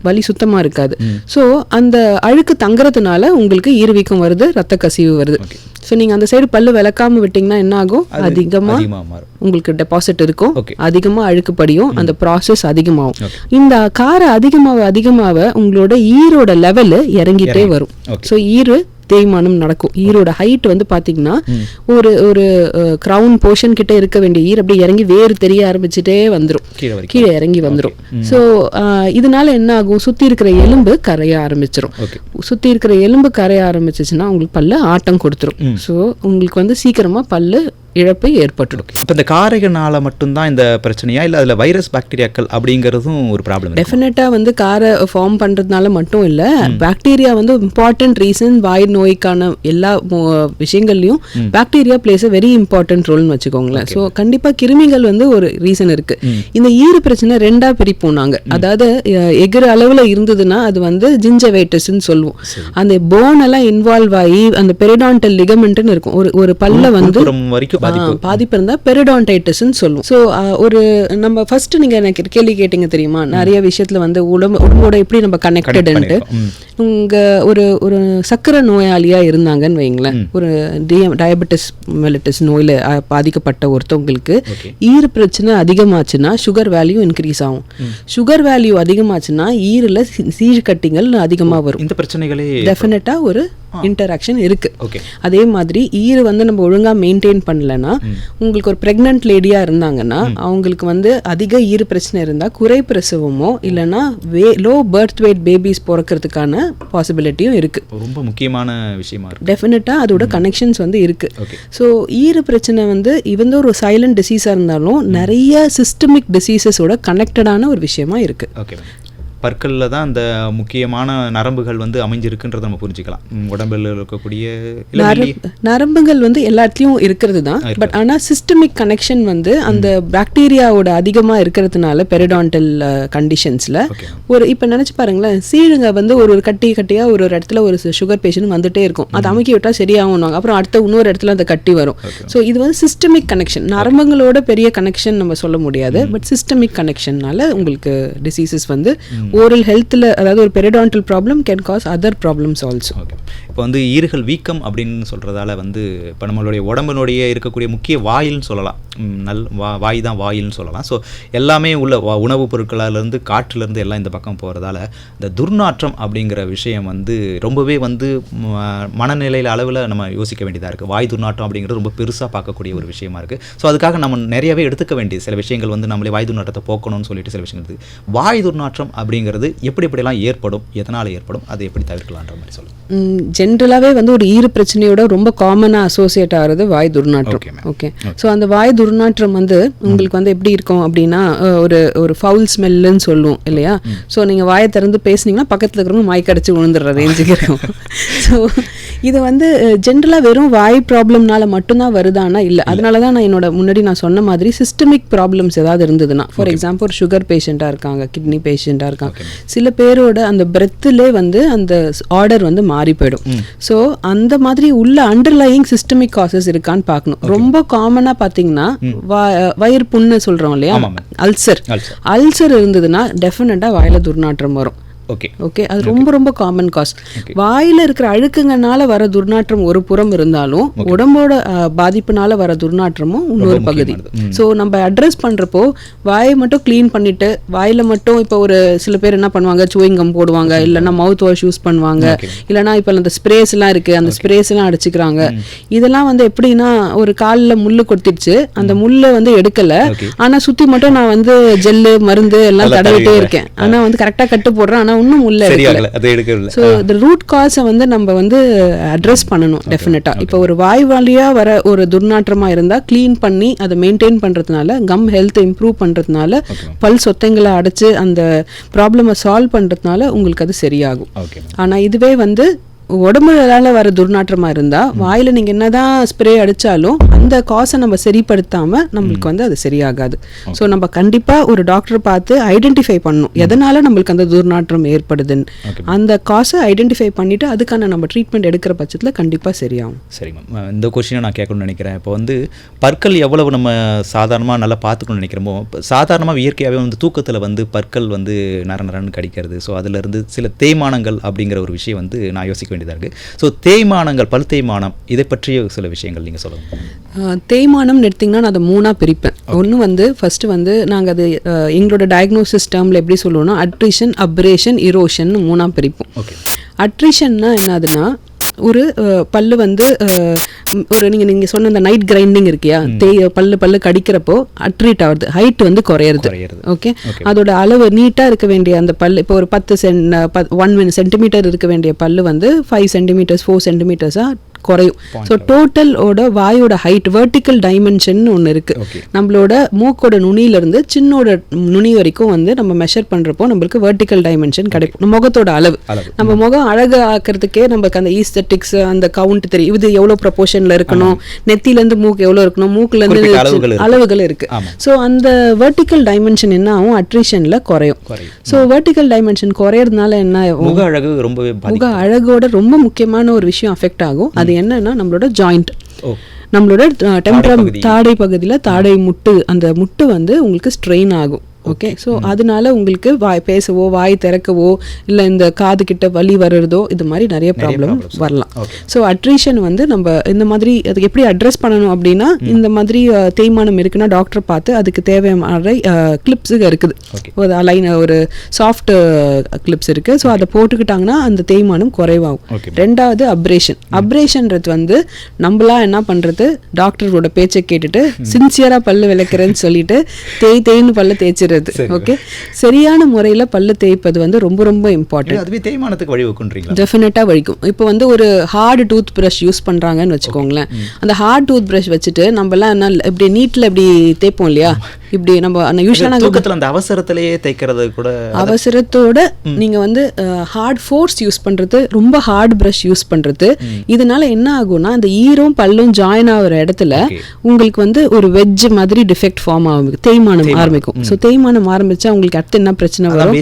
வலி சுத்தமா இருக்காது. ஸோ அந்த அழுக்கு தங்குறதுனால உங்களுக்கு ஈறு வீக்கம் வருது, ரத்த கசிவு வருது. ஸோ நீங்க அந்த சைடு பல்லு விளக்காம விட்டீங்கன்னா என்ன ஆகும், அதிகமா உங்களுக்கு டெபாசிட் இருக்கும், அதிகமா அழுக்கு படியும், அந்த ப்ராசஸ் அதிகமாகும். இந்த காரை அதிகமாக உங்களோட ஈரோட லெவல் இறங்கிட்டே வரும். ஸோ ஈரு தேய்மானம் நடக்கும். ஈரோட ஹைட் வந்து பாத்தீங்கன்னா ஒரு கிரவுன் போர்ஷன் கிட்ட இருக்க வேண்டிய ஈர் அப்படியே இறங்கி வேறு தெரிய ஆரம்பிச்சுட்டே வந்துடும், கீழே இறங்கி வந்துடும். ஸோ இதனால என்ன ஆகும், சுத்தி இருக்கிற எலும்பு கரைய ஆரம்பிச்சிடும். சுத்தி இருக்கிற எலும்பு கரைய ஆரம்பிச்சிச்சுன்னா உங்களுக்கு பல்ல ஆட்டம் கொடுத்துரும். ஸோ உங்களுக்கு வந்து சீக்கிரமா பல்லு இழப்பு ஏற்பட்டுடும். அப்போ இந்த காரைகளால் மட்டும்தான் இந்த பிரச்சனையா, இல்லை அதில் வைரஸ் பாக்டீரியாக்கள் அப்படிங்கிறதும் ஒரு ப்ராப்ளம்? டெஃபினட்டாக வந்து காரை ஃபார்ம் பண்ணுறதுனால மட்டும் இல்லை, பாக்டீரியா வந்து இம்பார்ட்டன்ட் ரீசன். வாய் நோய்க்கான எல்லா விஷயங்கள்லையும் bacteria plays a very important ரோல்னு வச்சுக்கோங்களேன். ஸோ கண்டிப்பாக கிருமிகள் வந்து ஒரு ரீசன் இருக்கு. இந்த ஈறு பிரச்சனை ரெண்டா பிரிப்போம் நாங்கள். அதாவது எகிற அளவில் இருந்ததுன்னா அது வந்து ஜிஞ்சவைட்டிஸ்ன்னு சொல்லுவோம். அந்த போன் எல்லாம் இன்வால்வ் ஆகி அந்த பெரிடான்டல் லிகமெண்ட்னு இருக்கும், ஒரு பல்ல வந்து பாதிப்பு இருந்தால் பெரிடான்டைட்டிஸ்ன்னு சொல்லுவோம். ஸோ ஒரு நம்ம ஃபர்ஸ்ட் நீங்கள் எனக்கு கேள்வி கேட்டீங்க தெரியுமா, நிறைய விஷயத்துல வந்து உடம்போட எப்படி நம்ம கனெக்டடுன்ட்டு. உங்க ஒரு சக்கரை நோயாளியா இருந்தாங்கன்னு வைங்களேன், ஒரு டயபெட்டிஸ் மெலிட்டிஸ் நோயில பாதிக்கப்பட்ட ஒருத்தவங்களுக்கு ஈறு பிரச்சனை அதிகமாச்சுன்னா சுகர் வேல்யூ இன்க்ரீஸ் ஆகும். சுகர் வேல்யூ அதிகமாச்சுன்னா ஈரில் சீழ்கட்டிகள் அதிகமாக வரும். இந்த பிரச்சனைகளே டெஃபினட்டா ஒரு இன்டராக்ஷன் இருக்கு. அதே மாதிரி ஈறு வந்து நம்ம ஒழுங்கா மெயின்டைன் பண்ணலன்னா, உங்களுக்கு ஒரு பிரெக்னன்ட் லேடியா இருந்தாங்கன்னா அவங்களுக்கு வந்து அதிக ஈறு பிரச்சனை இருந்தா குறை பிரசவமோ இல்லைன்னா லோ பர்த் வெயிட் பேபிஸ் பிறக்கிறதுக்கான பாசிபிலிட்டியும் இருக்கு. ரொம்ப முக்கியமான விஷயமா இருக்கு. டெஃபினட்டா அதோட கனெக்ஷன்ஸ் வந்து இருக்கு. ஸோ ஈறு பிரச்சனை வந்து இவன் ஒரு சைலண்ட் டிசீஸா இருந்தாலும் நிறைய சிஸ்டமிக் டிசீசஸோட கனெக்டடான ஒரு விஷயமா இருக்கு. பற்களில் தான் அந்த முக்கியமான நரம்புகள் வந்து அமைஞ்சிருக்குன்றதை நம்ம புரிஞ்சுக்கலாம். உடம்பில் இருக்கக்கூடிய நரம்புகள் வந்து எல்லாத்துலேயும் இருக்கிறது தான். பட் ஆனால் சிஸ்டமிக் கனெக்ஷன் வந்து அந்த பாக்டீரியாவோட அதிகமாக இருக்கிறதுனால பெரிடான்டல் கண்டிஷன்ஸில் ஒரு இப்போ நினச்சி பாருங்களேன், சீழுங்க வந்து ஒரு கட்டியாக ஒரு இடத்துல ஒரு சுகர் பேஷண்ட் வந்துட்டே இருக்கும், அதை அமுக்கி விட்டால் சரியாகும்வாங்க, அப்புறம் அடுத்த இன்னொரு இடத்துல அந்த கட்டி வரும். ஸோ இது வந்து சிஸ்டமிக் கனெக்ஷன். நரம்புகளோட பெரிய கனெக்ஷன் நம்ம சொல்ல முடியாது, பட் சிஸ்டமிக் கனெக்ஷன்னால உங்களுக்கு டிசீசஸ் வந்து ஓரல் ஹெல்த்தில், அதாவது ஒரு periodontal problem can cause other problems also. இப்போ வந்து ஈறுகள் வீக்கம் அப்படின்னு சொல்கிறதால வந்து இப்போ நம்மளுடைய உடம்பினுடைய இருக்கக்கூடிய முக்கிய வாயில்னு சொல்லலாம், வாய் தான் வாயில்னு சொல்லலாம். ஸோ எல்லாமே உள்ள உணவுப் பொருட்களிலேருந்து காற்றுலேருந்து எல்லாம் இந்த பக்கம் போகிறதால இந்த துர்நாற்றம் அப்படிங்கிற விஷயம் வந்து ரொம்பவே வந்து மனநிலையில் அளவில் நம்ம யோசிக்க வேண்டியதாக இருக்குது. வாய் துர்நாற்றம் அப்படிங்கிறது ரொம்ப பெருசாக பார்க்கக்கூடிய ஒரு விஷயமா இருக்குது. ஸோ அதுக்காக நம்ம நிறையவே எடுத்துக்க வேண்டிய சில விஷயங்கள் வந்து நம்மளே வாய் துர்நாற்றத்தை போக்கணும்னு சொல்லிட்டு சில விஷயங்கள் இருக்குது. வாய் துர்நாற்றம் அப்படிங்கிறது எப்படிலாம் ஏற்படும், எதனால் ஏற்படும், அதை எப்படி தவிர்க்கலான்ற மாதிரி சொல்லுங்கள். ஜென்ரலாகவே வந்து ஒரு ஈறு பிரச்சனையோட ரொம்ப காமனாக அசோசியேட் ஆகிறது வாய் துர்நாற்றம். ஓகே, ஸோ அந்த வாய் துர்நாற்றம் வந்து உங்களுக்கு வந்து எப்படி இருக்கும் அப்படின்னா ஒரு ஃபவுல் ஸ்மெல்லுன்னு சொல்லுவோம் இல்லையா. ஸோ நீங்கள் வாயை திறந்து பேசுனீங்கன்னா பக்கத்தில் இருக்கிறவங்க வாய் கடிச்சு விழுந்துடுற ரேஞ்சுக்கு இருக்கும். ஸோ இது வந்து ஜென்ரலாக வெறும் வாய் ப்ராப்ளம்னால மட்டும்தான் வருதானா இல்லை. அதனால தான் நான் முன்னாடி நான் சொன்ன மாதிரி சிஸ்டமிக் ப்ராப்ளம்ஸ் ஏதாவது இருந்ததுன்னா, ஃபார் எக்ஸாம்பிள் ஒரு சுகர் பேஷண்ட்டாக இருக்காங்க, கிட்னி பேஷண்ட்டாக இருக்காங்க, சில பேரோட அந்த பிரெத்திலே வந்து அந்த ஆர்டர் வந்து மாறி போயிடும். ஸோ அந்த மாதிரி உள்ள அண்டர்லையிங் சிஸ்டமிக் காசஸ் இருக்கான்னு பார்க்கணும். ரொம்ப காமனாக பார்த்தீங்கன்னா வயிறு புண்ணு சொல்கிறோம் இல்லையா, அல்சர் இருந்ததுன்னா டெஃபினட்டாக வாயில துர்நாற்றம் வரும். ஓகே, அது ரொம்ப காமன் காஸ். வாயில இருக்கிற அழுக்குங்கனால வர துர்நாற்றம் ஒரு புறம் இருந்தாலும் உடம்போட பாதிப்புனால வர துர்நாற்றமும் இன்னொரு பகுதி. ஸோ நம்ம அட்ரஸ் பண்றப்போ வாயை மட்டும் கிளீன் பண்ணிட்டு, வாயில மட்டும் இப்போ ஒரு சில பேர் என்ன பண்ணுவாங்க, சூயிங்கம் போடுவாங்க, இல்லைன்னா மவுத் வாஷ் யூஸ் பண்ணுவாங்க, இல்லைன்னா இப்போ அந்த ஸ்ப்ரேஸ் எல்லாம் இருக்கு, அந்த ஸ்ப்ரேஸ் எல்லாம் அடிச்சுக்கிறாங்க. இதெல்லாம் வந்து எப்படின்னா ஒரு காலில் முள்ளு கொத்திடுச்சு, அந்த முள்ளை வந்து எடுக்கல, ஆனா சுத்தி மட்டும் நான் வந்து ஜெல்லு மருந்து எல்லாம் தடவிட்டே இருக்கேன், ஆனா வந்து கரெக்டா கட்டு போடுறேன், ஆனா இன்னும் உள்ள எடுக்கல. சோ தி ரூட் காஸை வந்து நம்ம வந்து அட்ரஸ் பண்ணணும் டெஃபினட்டா. இப்போ ஒரு வாய் வழியா வர ஒரு துர்நாற்றமா இருந்தா கிளீன் பண்ணி அதை மெயின்டைன் பண்றதுனால, கம் ஹெல்த் இம்ப்ரூவ் பண்றதுனால, பல் சொத்தைங்களை அடைச்சு அந்த ப்ராப்ளமை சால்வ் பண்றதுனால உங்களுக்கு அது சரியாகும். ஆனா இதுவே வந்து உடம்புல வர துர்நாற்றமா இருந்தா வாயில நீங்க என்னதான் ஸ்ப்ரே அடிச்சாலும் அந்த காசை நம்ம சரிப்படுத்தாம நம்மளுக்கு வந்து அது சரியாகாது. ஸோ நம்ம கண்டிப்பா ஒரு டாக்டர் பார்த்து ஐடென்டிஃபை பண்ணணும் எதனால நம்மளுக்கு அந்த துர்நாற்றம் ஏற்படுதுன்னு. அந்த காசை ஐடென்டிஃபை பண்ணிட்டு அதுக்கான நம்ம ட்ரீட்மெண்ட் எடுக்கிற பட்சத்துல கண்டிப்பா சரியாகும். சரி மேம், இந்த கொஸ்டினை நான் கேட்கணும்னு நினைக்கிறேன். இப்போ வந்து பற்கள் எவ்வளவு நம்ம சாதாரணமாக நல்லா பார்த்துக்கணும்னு நினைக்கிறோமோ, சாதாரணமாக இயற்கையாகவே வந்து தூக்கத்தில் வந்து பற்கள் வந்து நரன்னு கடிக்கிறது. ஸோ அதுலேருந்து சில தேய்மானங்கள் அப்படிங்கிற ஒரு விஷயம் வந்து நான் யோசிக்க வேண்டியதாக இருக்குது. ஸோ தேய்மானங்கள், பல் தேய்மானம், இதை பற்றிய சில விஷயங்கள் நீங்கள் சொல்லுங்கள். தேய்மானம் எடுத்திங்கன்னா நான் அதை 3ஆக பிரிப்பேன். ஒன்று வந்து ஃபஸ்ட்டு வந்து நாங்கள் அது எங்களோட டயக்னோசிஸ் டேர்மில் எப்படி சொல்லுவோம்னா அட்ரிஷன், அப்ரேஷன், இரோஷன் 3ஆக பிரிப்போம். அட்ரிஷன்னா என்னதுன்னா ஒரு பல்லு வந்து ஒரு நீங்கள் சொன்ன அந்த நைட் கிரைண்டிங் இருக்கியா, பல்லு கடிக்கிறப்போ அட்ரீட் ஆகுது, ஹைட் வந்து குறையிறது. ஓகே, அதோட அளவு நீட்டாக இருக்க வேண்டிய அந்த பல்லு இப்போ ஒரு 1 சென்டிமீட்டர் இருக்க வேண்டிய பல்லு வந்து 5 சென்டிமீட்டர்ஸ் 4 சென்டிமீட்டர்ஸாக குறையும். ஸோ டோட்டலோட வாயோட ஹைட் வெர்டிக்கல் டைமென்ஷன் ஒன்று இருக்குது. நம்மளோட மூக்கோட நுனியிலிருந்து சின்னோட நுனி வரைக்கும் வந்து நம்ம மெஷர் பண்ணுறப்போ நம்மளுக்கு வெர்டிக்கல் டைமென்ஷன் கிடைக்கும். முகத்தோட அளவு நம்ம முகம் அழகு ஆக்கிறதுக்கே நமக்கு அந்த ஈஸ்தட்டிக்ஸ் அந்த கவுண்ட் தெரியும். இது எவ்வளோ ப்ரொபோர்ஷனில் இருக்கணும், நெத்திலேருந்து மூக்கு எவ்வளோ இருக்கணும், மூக்குலேருந்து அளவுகள் இருக்கு. ஸோ அந்த வெர்டிக்கல் டைமென்ஷன் என்ன ஆகும், அட்ரிஷனில் குறையும். ஸோ வெர்டிக்கல் டைமென்ஷன் குறையறதுனால என்ன ஆகும், முக அழகு ரொம்பவே முக அழகோட ரொம்ப முக்கியமான ஒரு விஷயம் அஃபெக்ட் ஆகும். அது என்னன்னா நம்மளோட ஜாயிண்ட், நம்மளோட டெம்பரம் தாடை பகுதியில் தாடை முட்டு, அந்த முட்டு வந்து உங்களுக்கு ஸ்ட்ரெயின் ஆகும். ஓகே, ஸோ அதனால உங்களுக்கு பேசவோ வாய் திறக்கவோ இல்லை இந்த காது கிட்ட வலி வர்றதோ இது மாதிரி நிறைய ப்ராப்ளம் வரலாம். ஸோ அட்ரிஷன் வந்து நம்ம இந்த மாதிரி அதுக்கு எப்படி அட்ரஸ் பண்ணணும் அப்படின்னா, இந்த மாதிரி தேய்மானம் இருக்குன்னா டாக்டர் பார்த்து அதுக்கு தேவையான கிளிப்ஸுங்க இருக்குது, ஒரு அலைன் ஒரு சாஃப்ட் கிளிப்ஸ் இருக்குது. ஸோ அதை போட்டுக்கிட்டாங்கன்னா அந்த தேய்மானம் குறைவாகும். ரெண்டாவது அப்ரேஷன். அப்ரேஷன்றது வந்து நம்மளா என்ன பண்ணுறது, டாக்டரோட பேச்சை கேட்டுட்டு சின்சியராக பல்லு விளக்குறேன்னு சொல்லிட்டு தேய்ன்னு பல்ல தேய்ச்சிரு. ஓகே, சரியான முறையில் பல்லு தேய்ப்பது வந்து ரொம்ப ரொம்ப இம்பார்ட்டன்ட். அதுவே தேய்மானத்துக்கு வழிவகுன்றீங்களா? டெஃபினட்டாக வலிக்கும். இப்போ வந்து ஒரு ஹார்டு டூத் ப்ரஷ் யூஸ் பண்ணுறாங்கன்னு வச்சுக்கோங்களேன். அந்த ஹார்ட் டூத் ப்ரஷ் வச்சுட்டு நம்மலாம் என்ன இப்படி நீட்டில் இப்படி தேய்ப்போம் இல்லையா, இப்படி நம்ம யூஸ்வலாக அந்த அவசரத்திலேயே தேய்க்கிறது கூட, அவசரத்தோட நீங்கள் வந்து ஹார்ட் ஃபோர்ஸ் யூஸ் பண்ணுறது, ரொம்ப ஹார்ட் ப்ரஷ் யூஸ் பண்ணுறது, இதனால என்ன ஆகும்னா அந்த ஈரம் பல்லும் ஜாயின் ஆகிற இடத்துல உங்களுக்கு வந்து ஒரு வெஜ் மாதிரி டிஃபெக்ட் ஃபார்ம் ஆகும், தேய்மானம் ஆரம்பிக்கும். ஸோ தேய்மானம் ஆரம்பிச்சா உங்களுக்கு அடுத்து என்ன பிரச்சனை வரும்,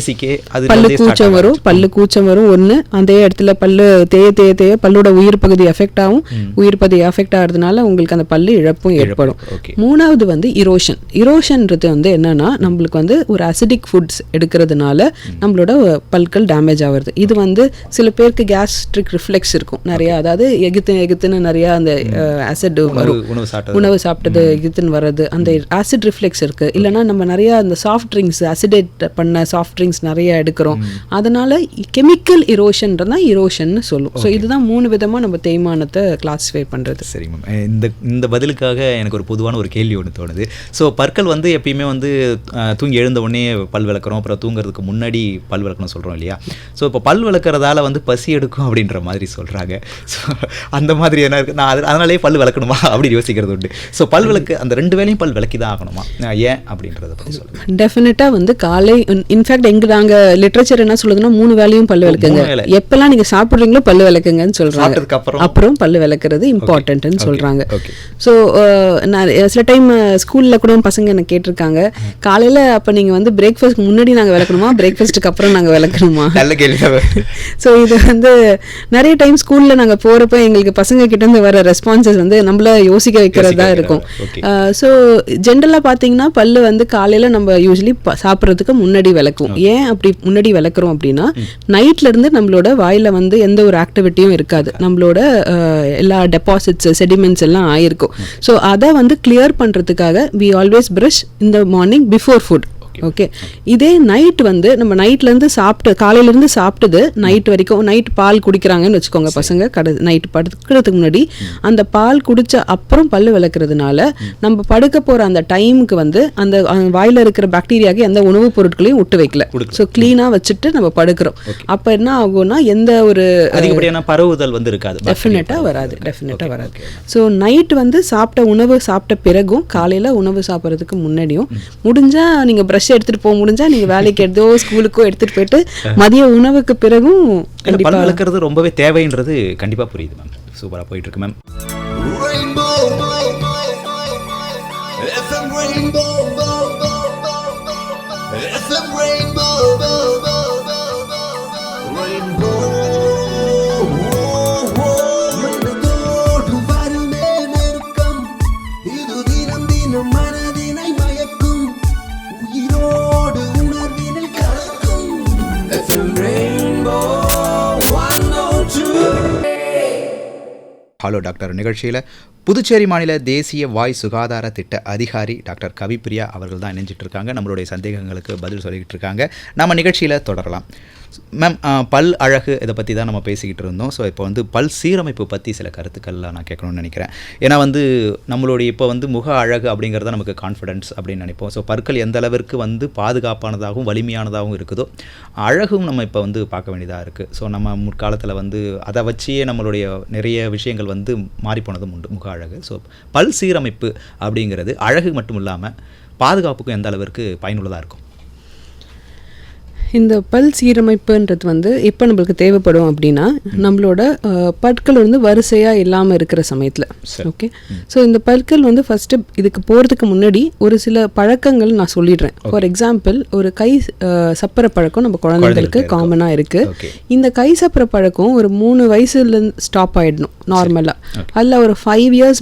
பல்லு கூச்சம் வரும். பல்லு கூச்சம் வரும் ஒன்று, அதே இடத்துல பல்லு தேய பல்லோட உயிர் பகுதி எஃபெக்ட் ஆகும். உயிர் பகுதி எஃபெக்ட் ஆகிறதுனால உங்களுக்கு அந்த பல்லு இழப்பும் ஏற்படும். மூணாவது வந்து இரோஷன். இரோஷன்றது வந்து என்னன்னா நம்மளுக்கு வந்து ஒரு அசிடிக் ஃபுட்ஸ் எடுக்கிறதுனால நம்மளோட பல்கள் டேமேஜ் ஆகுறது. இது வந்து சில பேருக்கு கேஸ்ட்ரிக் ரிஃப்ளெக்ஸ் இருக்கும் நிறைய, அதாவது எகுத்துன்னு நிறைய அந்த ஆசிட் வரும், உணவு சாப்பிட்டது எகுத்துன்னு வர்றது, அந்த ஆசிட் ரிஃப்ளெக்ஸ் இருக்கு. இல்லைன்னா நம்ம நிறைய அந்த சாஃப்ட் ட்ரிங்க்ஸ், அசிடேட் பண்ண சாஃப்ட் ட்ரிங்க்ஸ் நிறைய எடுக்கிறோம், அதனால கெமிக்கல் இரோஷன்றதா இரோஷன் சொல்லும். ஸோ இதுதான் 3 விதமாக நம்ம தேய்மானத்தை கிளாஸிஃபை பண்ணுறது. சரி மேம், இந்த பதிலுக்காக எனக்கு ஒரு பொதுவான ஒரு கேள்வி ஒன்று தோணுது. ஸோ பற்கள் வந்து எப்பயுமே வந்து தூங்கி எழுந்த உடனே பல் விளக்குறோம், அப்புறம் தூங்குறதுக்கு முன்னாடி பல் விளக்கணும் சொல்கிறோம் இல்லையா? ஸோ இப்போ பல் விளக்குறதால வந்து பசி எடுக்கும் அப்படின்ற மாதிரி சொல்கிறாங்க. ஸோ அந்த மாதிரி என்ன இருக்குது, நான் அதனாலேயே பல் விளக்கணுமா அப்படின்னு யோசிக்கிறது உண்டு. ஸோ பல் விளக்கு அந்த 2 வேளையும் பல் விளக்கி தான் ஆகணுமா, ஏன் அப்படின்றத பற்றி சொல்லுங்கள். டெஃபினட்டாக வந்து காலை, இன்ஃபேக்ட் நாங்கள் லிட்ரேச்சர் என்ன சொல்லுதுன்னா 3 வேளையும் பல்லு விளக்குங்க, எப்பெல்லாம் நீங்கள் சாப்பிட்றீங்களோ பல்லு விளக்குங்கன்னு சொல்கிறாங்க. அப்புறம் பல்லு விளக்குறது இம்பார்ட்டன்ட்னு சொல்கிறாங்க. ஸோ நான் சில டைம் ஸ்கூலில் கூட பசங்க என்ன கேட்டிருக்காங்க, காலையில் அப்போ நீங்கள் வந்து பிரேக்ஃபாஸ்ட்க்கு முன்னாடி நாங்கள் விளக்கணுமா, பிரேக்ஃபாஸ்ட்டுக்கு அப்புறம் நாங்கள் விளக்கணுமா? நல்ல கேள்வி. ஸோ இது வந்து நிறைய டைம் ஸ்கூலில் நாங்கள் போகிறப்ப எங்களுக்கு பசங்க கிட்டேருந்து வர ரெஸ்பான்சஸ் வந்து நம்மள யோசிக்க வைக்கிறதா இருக்கும். ஸோ ஜென்ரலாக பார்த்தீங்கன்னா பல்லு வந்து காலையில் நம்ம யூஸ்வலி சாப்பிட்றதுக்கு முன்னாடி விளக்குவோம். ஏன் அப்படி முன்னாடி விளக்குறோம் அப்படின்னா, நைட்ல இருந்து நம்மளோட வாயில வந்து எந்த ஒரு ஆக்டிவிட்டியும் இருக்காது, நம்மளோட எல்லா டெபாசிட்ஸ் செடிமெண்ட்ஸ் எல்லாம் ஆயிருக்கும். ஸோ அதை வந்து கிளியர் பண்றதுக்காக we always brush in the morning before food. Okay, இதே நைட் வந்து நம்ம நைட்லேருந்து சாப்பிட்டு காலையிலேருந்து சாப்பிட்டது நைட் வரைக்கும், நைட் பால் குடிக்கிறாங்கன்னு வச்சுக்கோங்க பசங்க, நைட் படுக்கிறதுக்கு முன்னாடி அந்த பால் குடித்த அப்புறம் பல்லு விளக்குறதுனால நம்ம படுக்க போகிற அந்த டைமுக்கு வந்து அந்த வாயில் இருக்கிற பாக்டீரியாவுக்கு எந்த உணவுப் பொருட்களையும் விட்டு வைக்கல. ஸோ க்ளீனாக வச்சுட்டு நம்ம படுக்கிறோம். அப்போ என்ன ஆகும்னா எந்த ஒரு அதிகப்படியான பரவுதல் வந்து இருக்காது, டெஃபினட்டாக வராது. ஸோ நைட் வந்து உணவு சாப்பிட்ட பிறகும் காலையில் உணவு சாப்பிட்றதுக்கு முன்னாடியும் முடிஞ்சால் நீங்கள் ப்ரஷ் எடுத்துட்டு போக முடிஞ்சா நீங்க வேலைக்கு எடுத்தோ ஸ்கூலுக்கோ எடுத்துட்டு போயிட்டு மதிய உணவுக்கு பிறகும் பல் விளக்குறது ரொம்பவே தேவைன்றது கண்டிப்பா புரியுது மேம். சூப்பரா போயிட்டு இருக்கு மேம். ஹலோ டாக்டர் நிகழ்ச்சியில் புதுச்சேரி மாநில தேசிய வாய் சுகாதார திட்ட அதிகாரி டாக்டர் கவிப்பிரியா அவர்கள் தான் இணைஞ்சிட்டு இருக்காங்க. நம்மளுடைய சந்தேகங்களுக்கு பதில் சொல்லிக்கிட்டு இருக்காங்க. நம்ம நிகழ்ச்சியில் தொடரலாம். மேம், பல் அழகு இதை பற்றி தான் நம்ம பேசிக்கிட்டு இருந்தோம். ஸோ இப்போ வந்து பல் சீரமைப்பு பற்றி சில கருத்துக்கள்லாம் நான் கேட்கணும்னு நினைக்கிறேன். ஏன்னா வந்து நம்மளுடைய இப்போ வந்து முக அழகு அப்படிங்கிறத நமக்கு கான்ஃபிடென்ஸ் அப்படின்னு நினைப்போம். ஸோ பற்கள் எந்த அளவிற்கு வந்து பாதுகாப்பானதாகவும் வலிமையானதாகவும் இருக்குதோ அழகும் நம்ம இப்போ வந்து பார்க்க வேண்டியதாக இருக்குது. ஸோ நம்ம முற்காலத்தில் வந்து அதை வச்சே நம்மளுடைய நிறைய விஷயங்கள் வந்து மாறிப்போனதும் உண்டு முக அழகு. ஸோ பல் சீரமைப்பு அப்படிங்கிறது அழகு மட்டும் இல்லாமல் பாதுகாப்புக்கும் எந்த அளவிற்கு பயனுள்ளதாக இருக்கும்? இந்த பல் சீரமைப்புன்றது வந்து எப்போ நம்மளுக்கு தேவைப்படும் அப்படின்னா நம்மளோட பற்கள் வந்து வரிசையாக இல்லாமல் இருக்கிற சமயத்தில். ஓகே, ஸோ இந்த பற்கள் வந்து ஃபஸ்ட்டு இதுக்கு போகிறதுக்கு முன்னாடி ஒரு சில பழக்கங்கள் நான் சொல்லிடுறேன். ஃபார் எக்ஸாம்பிள், ஒரு கை சப்பர பழக்கம் நம்ம குழந்தைங்களுக்கு காமனாக இருக்குது. இந்த கை சப்பர பழக்கம் ஒரு 3 வயசுலேருந்து ஸ்டாப் ஆகிடணும் நார்மலாக. அதில் ஒரு 5 years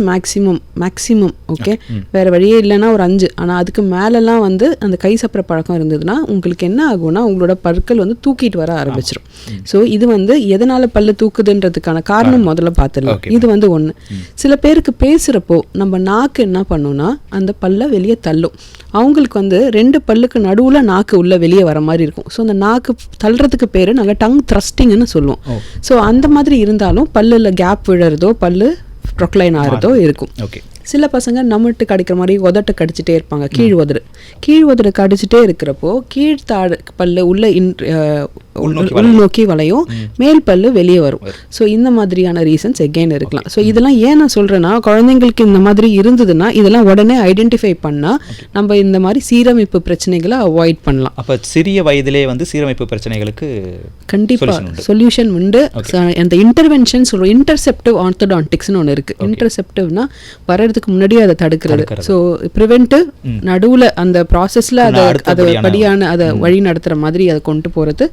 மேக்ஸிமம். ஓகே, வேறு வழியே இல்லைன்னா ஒரு 5. ஆனால் அதுக்கு மேலெல்லாம் வந்து அந்த கை சப்பர பழக்கம் இருந்ததுன்னா உங்களுக்கு என்ன ஆகும்னா உங்களோட பற்கள் வந்து தூக்கிட்டு வர ஆரம்பிச்சிடும். ஸோ இது வந்து எதனால பல்லு தூக்குதுன்றதுக்கான காரணம் முதல்ல பார்த்துடலாம். இது வந்து ஒன்று. சில பேருக்கு பேசுகிறப்போ நம்ம நாக்கு என்ன பண்ணுன்னா அந்த பல்லை வெளியே தள்ளும். அவங்களுக்கு வந்து 2 பல்லுக்கு நடுவில் நாக்கு உள்ள வெளியே வர மாதிரி இருக்கும். ஸோ அந்த நாக்கு தள்ளுறதுக்கு பேர் நாங்கள் டங் த்ரஸ்டிங்னு சொல்லுவோம். ஸோ அந்த மாதிரி இருந்தாலும் பல்லில் கேப் விழுறதோ பல்லு ப்ரொக்ளைன் ஆகிறதோ இருக்கும். சில பசங்க நம்மட்டு கடிக்கிற மாதிரி உதட்ட கடிச்சிட்டே இருப்பாங்க. கீழ் உதடு கடிச்சிட்டே இருக்கிறப்போ கீழ்த்தாடு பல்லு உள்ள உள்நோக்கி வளையும், மேல் பல்லு வெளியே வரும். ஸோ இந்த மாதிரியான ரீசன்ஸ் எகெயின் இருக்கலாம். ஸோ இதெல்லாம் ஏன் நான் சொல்கிறேன்னா, குழந்தைங்களுக்கு இந்த மாதிரி இருந்ததுன்னா இதெல்லாம் உடனே ஐடென்டிஃபை பண்ணால் நம்ம இந்த மாதிரி சீரமைப்பு பிரச்சனைகளை அவாய்ட் பண்ணலாம். அப்போ சிறிய வயதிலே வந்து சீரமைப்பு பிரச்சனைகளுக்கு கண்டிப்பாக சொல்யூஷன் உண்டு. அந்த இன்டர்வென்ஷன் சொல்லுவோம். இன்டர்செப்டிவ் ஆர்த்தோடான்டிக்ஸ்னு ஒன்று இருக்குது. இன்டர்செப்டிவ்னா வரதுக்கு முன்னாடி அதை தடுக்கிறது. ஸோ ப்ரிவென்டிவ், நடுவில் அந்த ப்ராசஸில் அதை படியான அதை வழி நடத்துகிற மாதிரி அதை கொண்டு போகிறது.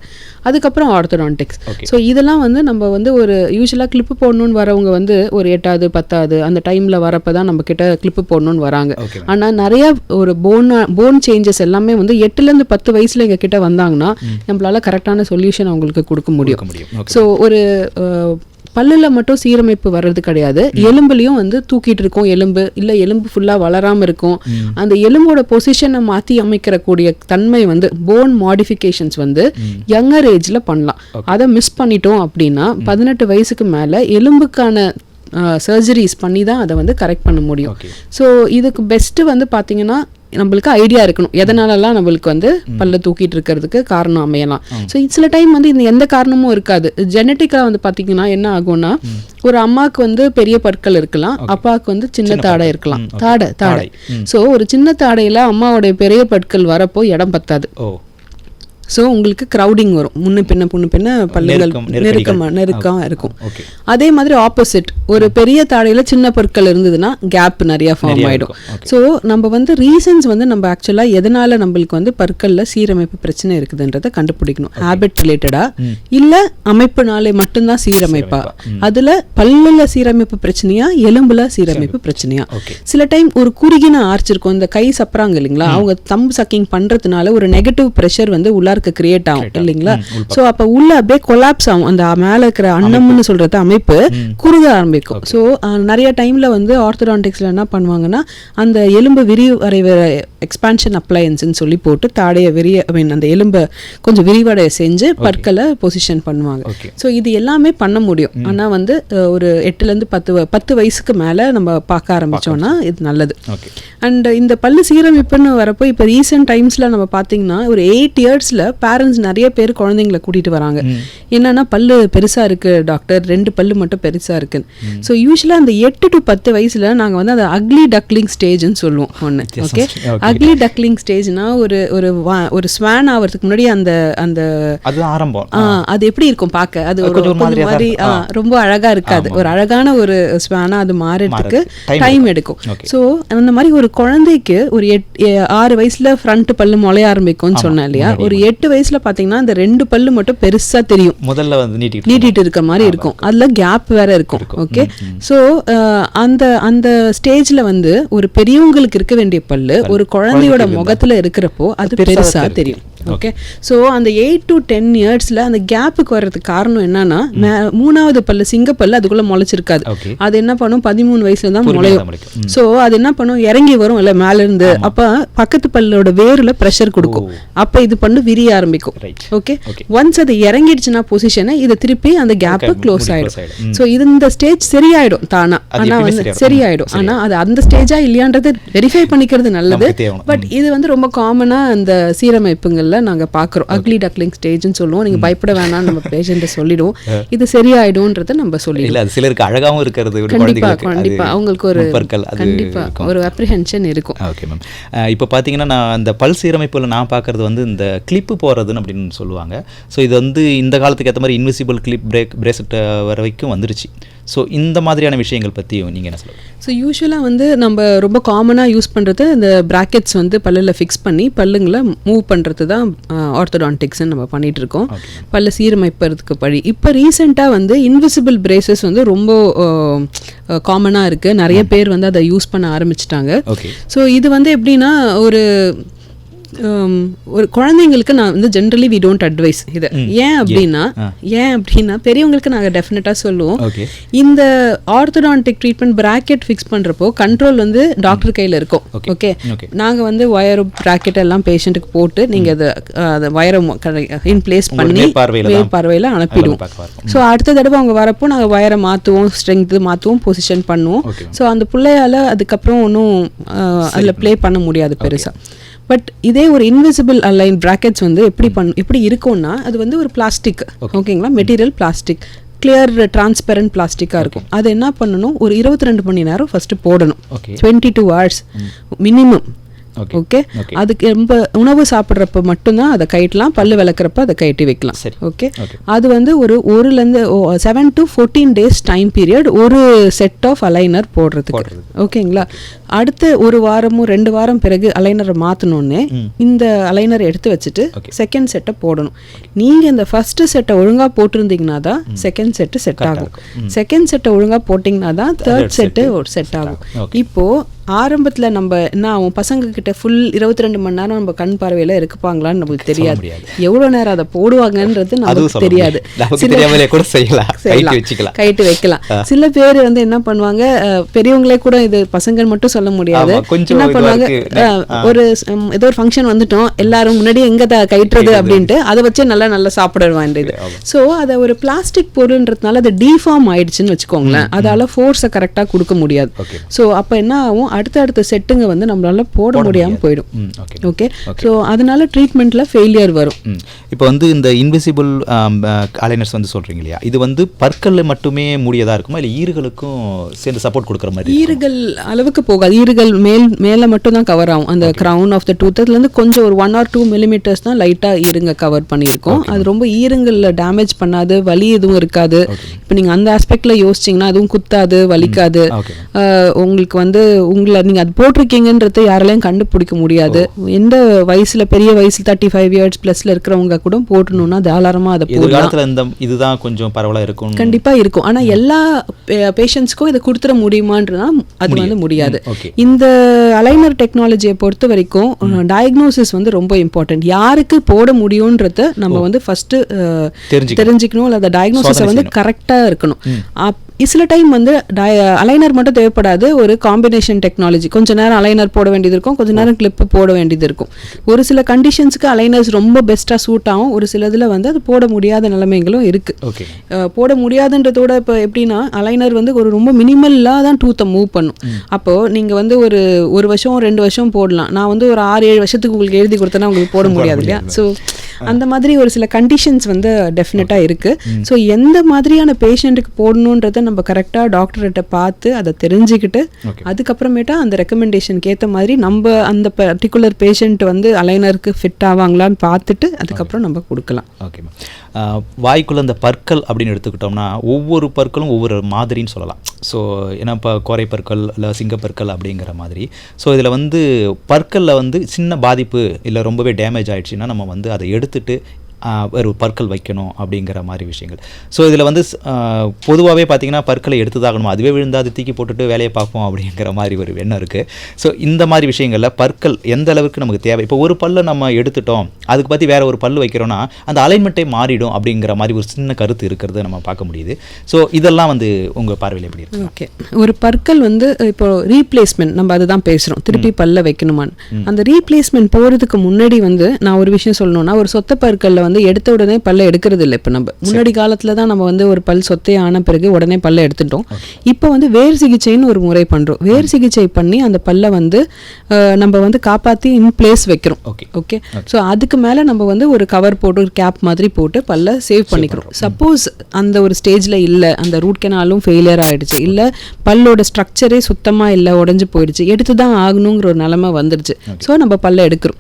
அதுக்கப்புறம் ஆர்த்தோடான்டிக்ஸ். ஸோ இதெல்லாம் வந்து நம்ம வந்து ஒரு யூஸ்வலாக கிளிப்பு போடணுன்னு வரவங்க வந்து ஒரு 8வது 10வது அந்த டைமில் வரப்போ தான் நம்ம கிட்ட கிளிப்பு போடணுன்னு வராங்க. ஆனால் நிறைய ஒரு போன் சேஞ்சஸ் எல்லாமே வந்து 8லேருந்து 10 வயசில் எங்கள் கிட்ட வந்தாங்கன்னா நம்மளால கரெக்டான சொல்யூஷன் அவங்களுக்கு கொடுக்க முடியும். ஸோ ஒரு பல்லில் மட்டும் சீரமைப்பு வர்றது கிடையாது. எலும்புலையும் வந்து தூக்கிட்டு இருக்கும். எலும்பு ஃபுல்லாக வளராமல் இருக்கும். அந்த எலும்போட பொசிஷனை மாற்றி அமைக்கிறக்கூடிய தன்மை வந்து போன் மாடிஃபிகேஷன்ஸ் வந்து யங்கர் ஏஜில் பண்ணலாம். அதை மிஸ் பண்ணிட்டோம் அப்படின்னா 18 வயசுக்கு மேலே எலும்புக்கான சர்ஜரிஸ் பண்ணி தான் அதை வந்து கரெக்ட் பண்ண முடியும். ஸோ இதுக்கு பெஸ்ட்டு வந்து பார்த்தீங்கன்னா நம்மளுக்கு ஐடியா இருக்கணும் எதனாலலாம் நம்மளுக்கு வந்து பல்ல தூக்கிட்டு இருக்கிறதுக்கு காரணம் அமையலாம். ஸோ சில டைம் வந்து இந்த எந்த காரணமும் இருக்காது. ஜெனட்டிக்காக வந்து பார்த்தீங்கன்னா என்ன ஆகும்னா, ஒரு அம்மாவுக்கு வந்து பெரிய பற்கள் இருக்கலாம், அப்பாவுக்கு வந்து சின்ன தாடை இருக்கலாம். தாடை. ஸோ ஒரு சின்ன தாடையில் அம்மாவோடைய பெரிய பற்கள் வரப்போ இடம் பத்தாது. ஸோ உங்களுக்கு க்ரௌடிங் வரும். முன்ன பின்ன பல்லுகள் நெருக்கமாக இருக்கும். அதே மாதிரி ஆப்போசிட், ஒரு பெரிய தாடையில் சின்ன பற்கள் இருந்ததுன்னா கேப் நிறையா ஃபார்ம் ஆகிடும். ஸோ நம்ம வந்து ரீசன்ஸ் வந்து நம்ம ஆக்சுவலாக எதனால நம்மளுக்கு வந்து பற்களில் சீரமைப்பு பிரச்சனை இருக்குதுன்றதை கண்டுபிடிக்கணும். ஹேபிட் ரிலேட்டடா இல்லை அமைப்புனாலே மட்டும்தான் சீரமைப்பா, அதில் பல்லில் சீரமைப்பு பிரச்சனையா எலும்புல சீரமைப்பு பிரச்சனையா. சில டைம் ஒரு குறுகின ஆர்ச் இருக்கும். இந்த கை சப்புறாங்க இல்லைங்களா, அவங்க தம்பு சக்கிங் பண்ணுறதுனால ஒரு நெகட்டிவ் ப்ரெஷர் வந்து உள்ளார்க்கு கிரியேட் ஆகும் இல்லைங்களா. ஸோ அப்போ உள்ள அப்படியே கொலாப்ஸ் ஆகும். அந்த மேலே இருக்கிற அன்னம்னு சொல்றது அமைப்பு குறுக ஆரம்பிக்கும். ஸோ நிறைய டைம்ல வந்து ஆர்த்தோடான்டிக்ஸ்ல என்ன பண்ணுவாங்கன்னா, அந்த எலும்பு விரிவடைவ எக்ஸ்பான்ஷன் அப்ளையன்ஸ்ன்னு சொல்லி போட்டு தாடைய அந்த எலும்பை கொஞ்சம் விரிவடைய செஞ்சு பற்களை பொசிஷன் பண்ணுவாங்க. ஸோ இது எல்லாமே பண்ண முடியும். ஆனால் வந்து ஒரு 8லேருந்து 10 வயசுக்கு மேலே நம்ம பார்க்க ஆரம்பிச்சோம்னா இது நல்லது. அண்ட் இந்த பல்லு சீரமைப்புன்னு வரப்போ இப்போ ரீசெண்ட் டைம்ஸில் நம்ம பார்த்தீங்கன்னா ஒரு 8 இயர்ஸில் பேரண்ட்ஸ் நிறைய பேர் குழந்தைங்களை கூட்டிகிட்டு வராங்க. என்னன்னா பல்லு பெருசாக இருக்குது டாக்டர், 2 பல்லு மட்டும் பெருசாக இருக்குன்னு. ஸோ யூஸ்வலாக அந்த 8 to 10 வயசில் நாங்கள் வந்து அந்த அக்லி டக்லிங் ஸ்டேஜ்னு சொல்லுவோம் ஒன்று. ஓகே, அக்லி டக்லிங் ஸ்டேஜ்னா ஒரு ஸ்வான் ஆகிறதுக்கு முன்னாடி அந்த அந்த அது எப்படி இருக்கும் பார்க்க, அது ஒரு மாதிரி ரொம்ப அழகாக இருக்காது. ஒரு அழகான ஒரு ஸ்வானாக அது மாறதுக்கு டைம் எடுக்கும். ஸோ அந்த மாதிரி ஒரு குழந்தைக்கு ஒரு 6 வயசில் ஃப்ரண்ட் பல்லு முளைய ஆரம்பிக்கும்னு சொன்னேன் இல்லையா. ஒரு 8 வயசுல பாத்தீங்கன்னா அந்த 2 பல்லு மட்டும் பெருசா தெரியும், முதல்ல வந்து நீட்டிட்டு இருக்க மாதிரி இருக்கும். அதுல கேப் வேற இருக்கும். ஓகே, சோ அந்த ஸ்டேஜ்ல வந்து ஒரு பெரியவங்களுக்கு இருக்க வேண்டிய பல்லு ஒரு குழந்தையோட முகத்துல இருக்கிறப்போ அது பெருசா தெரியும். ஓகே. ஸோ அந்த 8 to 10 இயர்ஸில் அந்த கேப்புக்கு வர்றதுக்கு காரணம் என்னன்னா, 3வது பல்லு சிங்கப்பல்லு அதுக்குள்ளே முளைச்சிருக்காது. அது என்ன பண்ணும், 13 வயசுல தான் முளையும். ஸோ அது என்ன பண்ணும், இறங்கி வரும் இல்லை மேலேருந்து. அப்போ பக்கத்து பல்லோட வேரில் ப்ரெஷர் கொடுக்கும். அப்போ இது பண்ணு விரிய ஆரம்பிக்கும். ஓகே. ஒன்ஸ் அது இறங்கிடுச்சுன்னா பொசிஷனை, இது திருப்பி அந்த கேப்பு க்ளோஸ் ஆகிடும். ஸோ இது இந்த ஸ்டேஜ் சரியாயிடும் தானா. ஆனால் வந்து சரியாயிடும். ஆனால் அது அந்த ஸ்டேஜா இல்லையான்றது வெரிஃபை பண்ணிக்கிறது நல்லது. பட் இது வந்து ரொம்ப காமனாக அந்த சீரமைப்புங்களில் நாங்கள் பார்க்குறோம். அக்லி டக்லிங் ஸ்டேஜ்னு சொல்லுவோம். நீங்கள் பயப்பட வேணாம், நம்ம பேஷண்ட்டை சொல்லிடுவோம். இது சரியாயிடும்ன்றதை நம்ம சொல்லிடுவோம். சிலருக்கு அழகாகவும் இருக்கிறது. கண்டிப்பாக அவங்களுக்கு ஒரு கண்டிப்பாக ஒரு அப்ரிஹென்ஷன் இருக்கும். Okay ma'am. இப்போ பார்த்தீங்கன்னா நான் அந்த பல் சீரமைப்பில் நான் பார்க்குறது வந்து இந்த கிளிப்பு போகிறதுன்னு அப்படின்னு சொல்லுவாங்க. ஸோ இது வந்து இந்த காலத்துக்கு ஏற்ற மாதிரி இன்விசிபிள் கிளிப் பிரேஸ்லெட் வரைக்கும் வந்துருச்சு. ஸோ இந்த மாதிரியான விஷயங்கள் பற்றி நீங்கள் என்ன சொல்லுங்கள்? ஸோ யூஸ்வலாக வந்து நம்ம ரொம்ப காமனாக யூஸ் பண்ணுறது இந்த ப்ராக்கெட்ஸ் வந்து பல்லில் ஃபிக்ஸ் பண்ணி பல்லுங்களை மூவ் பண்ணுறது தான் ஆர்த்தோடான்டிக்ஸ்ன்னு நம்ம பண்ணிகிட்டு இருக்கோம். பல்ல சீரமைப்பதுக்கு படி. இப்போ ரீசெண்டாக வந்து இன்விசிபிள் பிரேசஸ் வந்து ரொம்ப காமனாக இருக்குது. நிறைய பேர் வந்து அதை யூஸ் பண்ண ஆரம்பிச்சிட்டாங்க. ஸோ இது வந்து எப்படின்னா, ஒரு குழந்தைங்களுக்கு நான் வந்து ஜென்ரலி வி டோன்ட் அட்வைஸ் இதை. ஏன் அப்படின்னா பெரியவங்களுக்கு நாங்கள் டெஃபினட்டாக சொல்லுவோம், இந்த ஆர்த்தோடான்டிக் ட்ரீட்மெண்ட் பிராக்கெட் ஃபிக்ஸ் பண்ணுறப்போ கண்ட்ரோல் வந்து டாக்டர் கையில் இருக்கும். ஓகே. நாங்கள் வந்து வயர் பிராக்கெட் எல்லாம் பேஷண்ட்டுக்கு போட்டு நீங்கள் அதை வயரை இன் பிளேஸ் பண்ணி மேல் பார்வையில் அனுப்பிடுவோம். ஸோ அடுத்த தடவை அவங்க வரப்போ நாங்கள் வயரை மாற்றுவோம், ஸ்ட்ரென்த்து மாற்றுவோம், பொசிஷன் பண்ணுவோம். ஸோ அந்த பிள்ளையால் அதுக்கப்புறம் ஒன்றும் அதில் ப்ளே பண்ண முடியாது பெருசாக. பட் இதே ஒரு இன்விசிபிள் அலைன் பிராக்கெட்ஸ் வந்து எப்படி இருக்கும்னா, அது வந்து ஒரு பிளாஸ்டிக். ஓகேங்களா, மெட்டீரியல் பிளாஸ்டிக், கிளியர் டிரான்ஸ்பெரண்ட் பிளாஸ்டிக்காக இருக்கும். அது என்ன பண்ணணும், ஒரு 22 மணி நேரம் ஃபஸ்ட்டு போடணும். 22 hours மினிமம். ஓகே. அதுக்கு ரொம்ப உணவு சாப்பிட்றப்ப மட்டும்தான் அதை கயிட்டலாம், பல்லு விளக்குறப்ப அதை கயிட்டி வைக்கலாம். ஓகே. அது வந்து ஒரு 7 to 14 days டைம் பீரியட் ஒரு செட் ஆஃப் அலைனர் போடுறதுக்கு. ஓகேங்களா. அடுத்த ஒரு வாரமும் 2 வாரம் பிறகு அலைனரை மாற்றணுன்னே இந்த அலைனரை எடுத்து வச்சுட்டு செகண்ட் செட்டை போடணும். நீங்கள் இந்த ஃபர்ஸ்ட் செட்டை ஒழுங்காக போட்டிருந்தீங்கன்னா தான் செகண்ட் செட்டு செட் ஆகும். செகண்ட் செட்டை ஒழுங்காக போட்டிங்கன்னா தான் தேர்ட் செட்டு செட் ஆகும். இப்போது ஆரம்பத்தில் நம்ம என்ன ஆகும், பசங்க கிட்ட ஃபுல் 22 மணி நேரம் நம்ம கண் பார்வையில் இருப்பாங்களான்னு நமக்கு தெரியாது. எவ்வளோ நேரம் அதை போடுவாங்கன்றது நமக்கு தெரியாது. கைட்டு வைக்கலாம். சில பேர் வந்து என்ன பண்ணுவாங்க, பெரியவங்களே கூட, இது பசங்க மட்டும் சொல்ல முடியாது, என்ன பண்ணுவாங்க, ஒரு ஏதோ ஒரு ஃபங்க்ஷன் வந்துட்டோம், எல்லாரும் முன்னாடி எங்க கயிற்றுறது அப்படின்ட்டு அதை வச்சே நல்லா சாப்பிட வேண்டியது. ஸோ அதை ஒரு பிளாஸ்டிக் பொருள்ன்றதுனால அது டீஃபார்ம் ஆயிடுச்சுன்னு வச்சுக்கோங்களேன். அதால ஃபோர்ஸை கரெக்டாக கொடுக்க முடியாது. ஸோ அப்போ என்ன ஆகும், அடுத்த செட்டுங்க வந்து நம்மளால போட முடியாமல் போயிடும். ஓகே. ஸோ அதனால ட்ரீட்மெண்ட்ல ஃபெயிலியர் வரும். இப்போ வந்து இந்த இன்விசிபிள் அலைனர்ஸ் வந்து சொல்றீங்க இல்லையா, இது வந்து பற்கல்ல மட்டுமே மூடியதா இருக்குமா, இல்லை ஈறுகளுக்கும் சேர்ந்து சப்போர்ட் கொடுக்குற மாதிரி? ஈறுகள் அளவுக்கு போகாது. ஈறுகள் மேலே மட்டும் தான் கவர் ஆகும். அந்த கிரவுன் ஆஃப் த டூத்லேருந்து கொஞ்சம் ஒரு 1 or 2 millimeters தான் லைட்டாக ஈருங்க கவர் பண்ணியிருக்கோம். அது ரொம்ப ஈருங்களில் டேமேஜ் பண்ணாது, வலி எதுவும் இருக்காது. இப்போ நீங்கள் அந்த ஆஸ்பெக்ட்ல யோசிச்சிங்கன்னா அதுவும் குத்தாது, வலிக்காது. உங்களுக்கு வந்து நீங்கள் அது போட்டிருக்கீங்கன்றது யாராலையும் கண்டுபிடிக்க முடியாது. எந்த வயசுல, பெரிய வயசுல 35 years ப்ளஸ்ல இருக்கிறவங்க கூட போட்டணும்னா தாராளமாக அதை போடலாம். இதுதான் கொஞ்சம் பரவலாக இருக்கும், கண்டிப்பாக இருக்கும். ஆனால் எல்லா பேஷண்ட்ஸ்க்கும் இதை கொடுத்துட முடியுமான்றதுனா அது வந்து முடியாது. இந்த அலைனர் டெக்னாலஜியை பொறுத்த வரைக்கும் டயக்னோசிஸ் வந்து ரொம்ப இம்பார்ட்டன்ட். யாருக்கு போட முடியும்ன்றத நம்ம வந்து ஃபர்ஸ்ட் தெரிஞ்சுக்கணும். இல்லை அந்த டயக்னோசிஸை வந்து கரெக்டாக இருக்கணும். சில டைம் வந்து அலைனர் மட்டும் தேவைப்படாது, ஒரு காம்பினேஷன் டெக்னாலஜி. கொஞ்ச நேரம் அலைனர் போட வேண்டியது இருக்கும், கொஞ்ச நேரம் கிளிப்பு போட வேண்டியது இருக்கும். ஒரு சில கண்டிஷன்ஸுக்கு அலைனர்ஸ் ரொம்ப பெஸ்ட்டாக சூட் ஆகும், ஒரு சில இதில் வந்து அது போட முடியாத நிலைமைகளும் இருக்குது. போட முடியாதுன்றதோட இப்போ எப்படின்னா, அலைனர் வந்து ஒரு ரொம்ப மினிமலாக தான் டூத்தை மூவ் பண்ணும். அப்போது நீங்கள் வந்து ஒரு வருஷம் 2 வருஷம் போடலாம். நான் வந்து ஒரு 6-7 வருஷத்துக்கு உங்களுக்கு எழுதி கொடுத்தேன்னா உங்களுக்கு போட முடியாது இல்லையா. ஸோ அந்த மாதிரி ஒரு சில கண்டிஷன்ஸ் வந்து டெஃபினட்டாக இருக்குது. ஸோ எந்த மாதிரியான பேஷண்ட்டுக்கு போடணுன்றதை நம்ம கரெக்டாக டாக்டர்கிட்ட பார்த்து அதை தெரிஞ்சுக்கிட்டு அதுக்கப்புறமேட்டா அந்த ரெக்கமெண்டேஷனுக்கு ஏற்ற மாதிரி நம்ம அந்த பர்டிகுலர் பேஷண்ட் வந்து அலைனருக்கு ஃபிட் ஆவாங்களான்னு பார்த்துட்டு அதுக்கப்புறம் நம்ம கொடுக்கலாம். Okay ma'am. வாய்க்குள்ள அந்த பற்கள் அப்படின்னு எடுத்துக்கிட்டோம்னா ஒவ்வொரு பற்களும் ஒவ்வொரு மாதிரின்னு சொல்லலாம். ஸோ ஏன்னா இப்போ கோரை பற்கள் இல்லை சிங்கப்பற்கள் அப்படிங்கிற மாதிரி. ஸோ இதில் வந்து பற்களில் வந்து சின்ன பாதிப்பு இல்லை ரொம்பவே டேமேஜ் ஆகிடுச்சின்னா நம்ம வந்து அதை எடுத்துட்டு ஒரு பற்கள் வைக்கணும் அப்படிங்கிற மாதிரி விஷயங்கள். ஸோ இதில் வந்து பொதுவாகவே பார்த்தீங்கன்னா பற்களை எடுத்துதாகணும், அதுவே விழுந்தா அது தூக்கி போட்டுட்டு வேலையை பார்ப்போம் அப்படிங்கிற மாதிரி ஒரு எண்ணம் இருக்குது. ஸோ இந்த மாதிரி விஷயங்களில் பற்கள் எந்த அளவுக்கு நமக்கு தேவை? இப்போ ஒரு பல்லை நம்ம எடுத்துட்டோம், அதுக்கு பற்றி வேறு ஒரு பல் வைக்கிறோன்னா அந்த அலைன்மெண்ட்டே மாறிடும் அப்படிங்கிற மாதிரி ஒரு சின்ன கருத்து இருக்கிறத நம்ம பார்க்க முடியுது. ஸோ இதெல்லாம் வந்து உங்கள் பார்வையில் எப்படி இருக்கு? ஓகே, ஒரு பற்கள் வந்து இப்போ ரீப்ளேஸ்மெண்ட் நம்ம அதுதான் பேசுகிறோம், திருப்பி பல்ல வைக்கணுமான்னு. அந்த ரீப்ளேஸ்மெண்ட் போகிறதுக்கு முன்னாடி வந்து நான் ஒரு விஷயம் சொல்லணும்னா, ஒரு சொத்த பற்களில் வந்து எடுத்த உடனே பல்ல எடுக்கிறது இல்லை. இப்போ நம்ம முன்னாடி காலத்தில் தான் நம்ம வந்து ஒரு பல் சொத்தே ஆன பிறகு உடனே பல்ல எடுத்துட்டோம். இப்போ வந்து வேர் சிகிச்சைன்னு ஒரு முறை பண்ணுறோம். வேர் சிகிச்சை பண்ணி அந்த பல்லை வந்து நம்ம வந்து காப்பாற்றி இன் பிளேஸ் வைக்கிறோம். ஓகே, ஸோ அதுக்கு மேலே நம்ம வந்து ஒரு கவர் போட்டு ஒரு கேப் மாதிரி போட்டு பல்ல சேவ் பண்ணிக்கிறோம். சப்போஸ் அந்த ஒரு ஸ்டேஜில் இல்லை, அந்த ரூட் கெனாலும் ஃபெயிலியர் ஆகிடுச்சு, இல்லை பல்லோட ஸ்ட்ரக்சரே சுத்தமாக இல்லை, உடஞ்சி போயிடுச்சு, எடுத்து தான் ஆகணுங்கிற ஒரு நிலைமை வந்துடுச்சு. ஸோ நம்ம பல்ல எடுக்கிறோம்.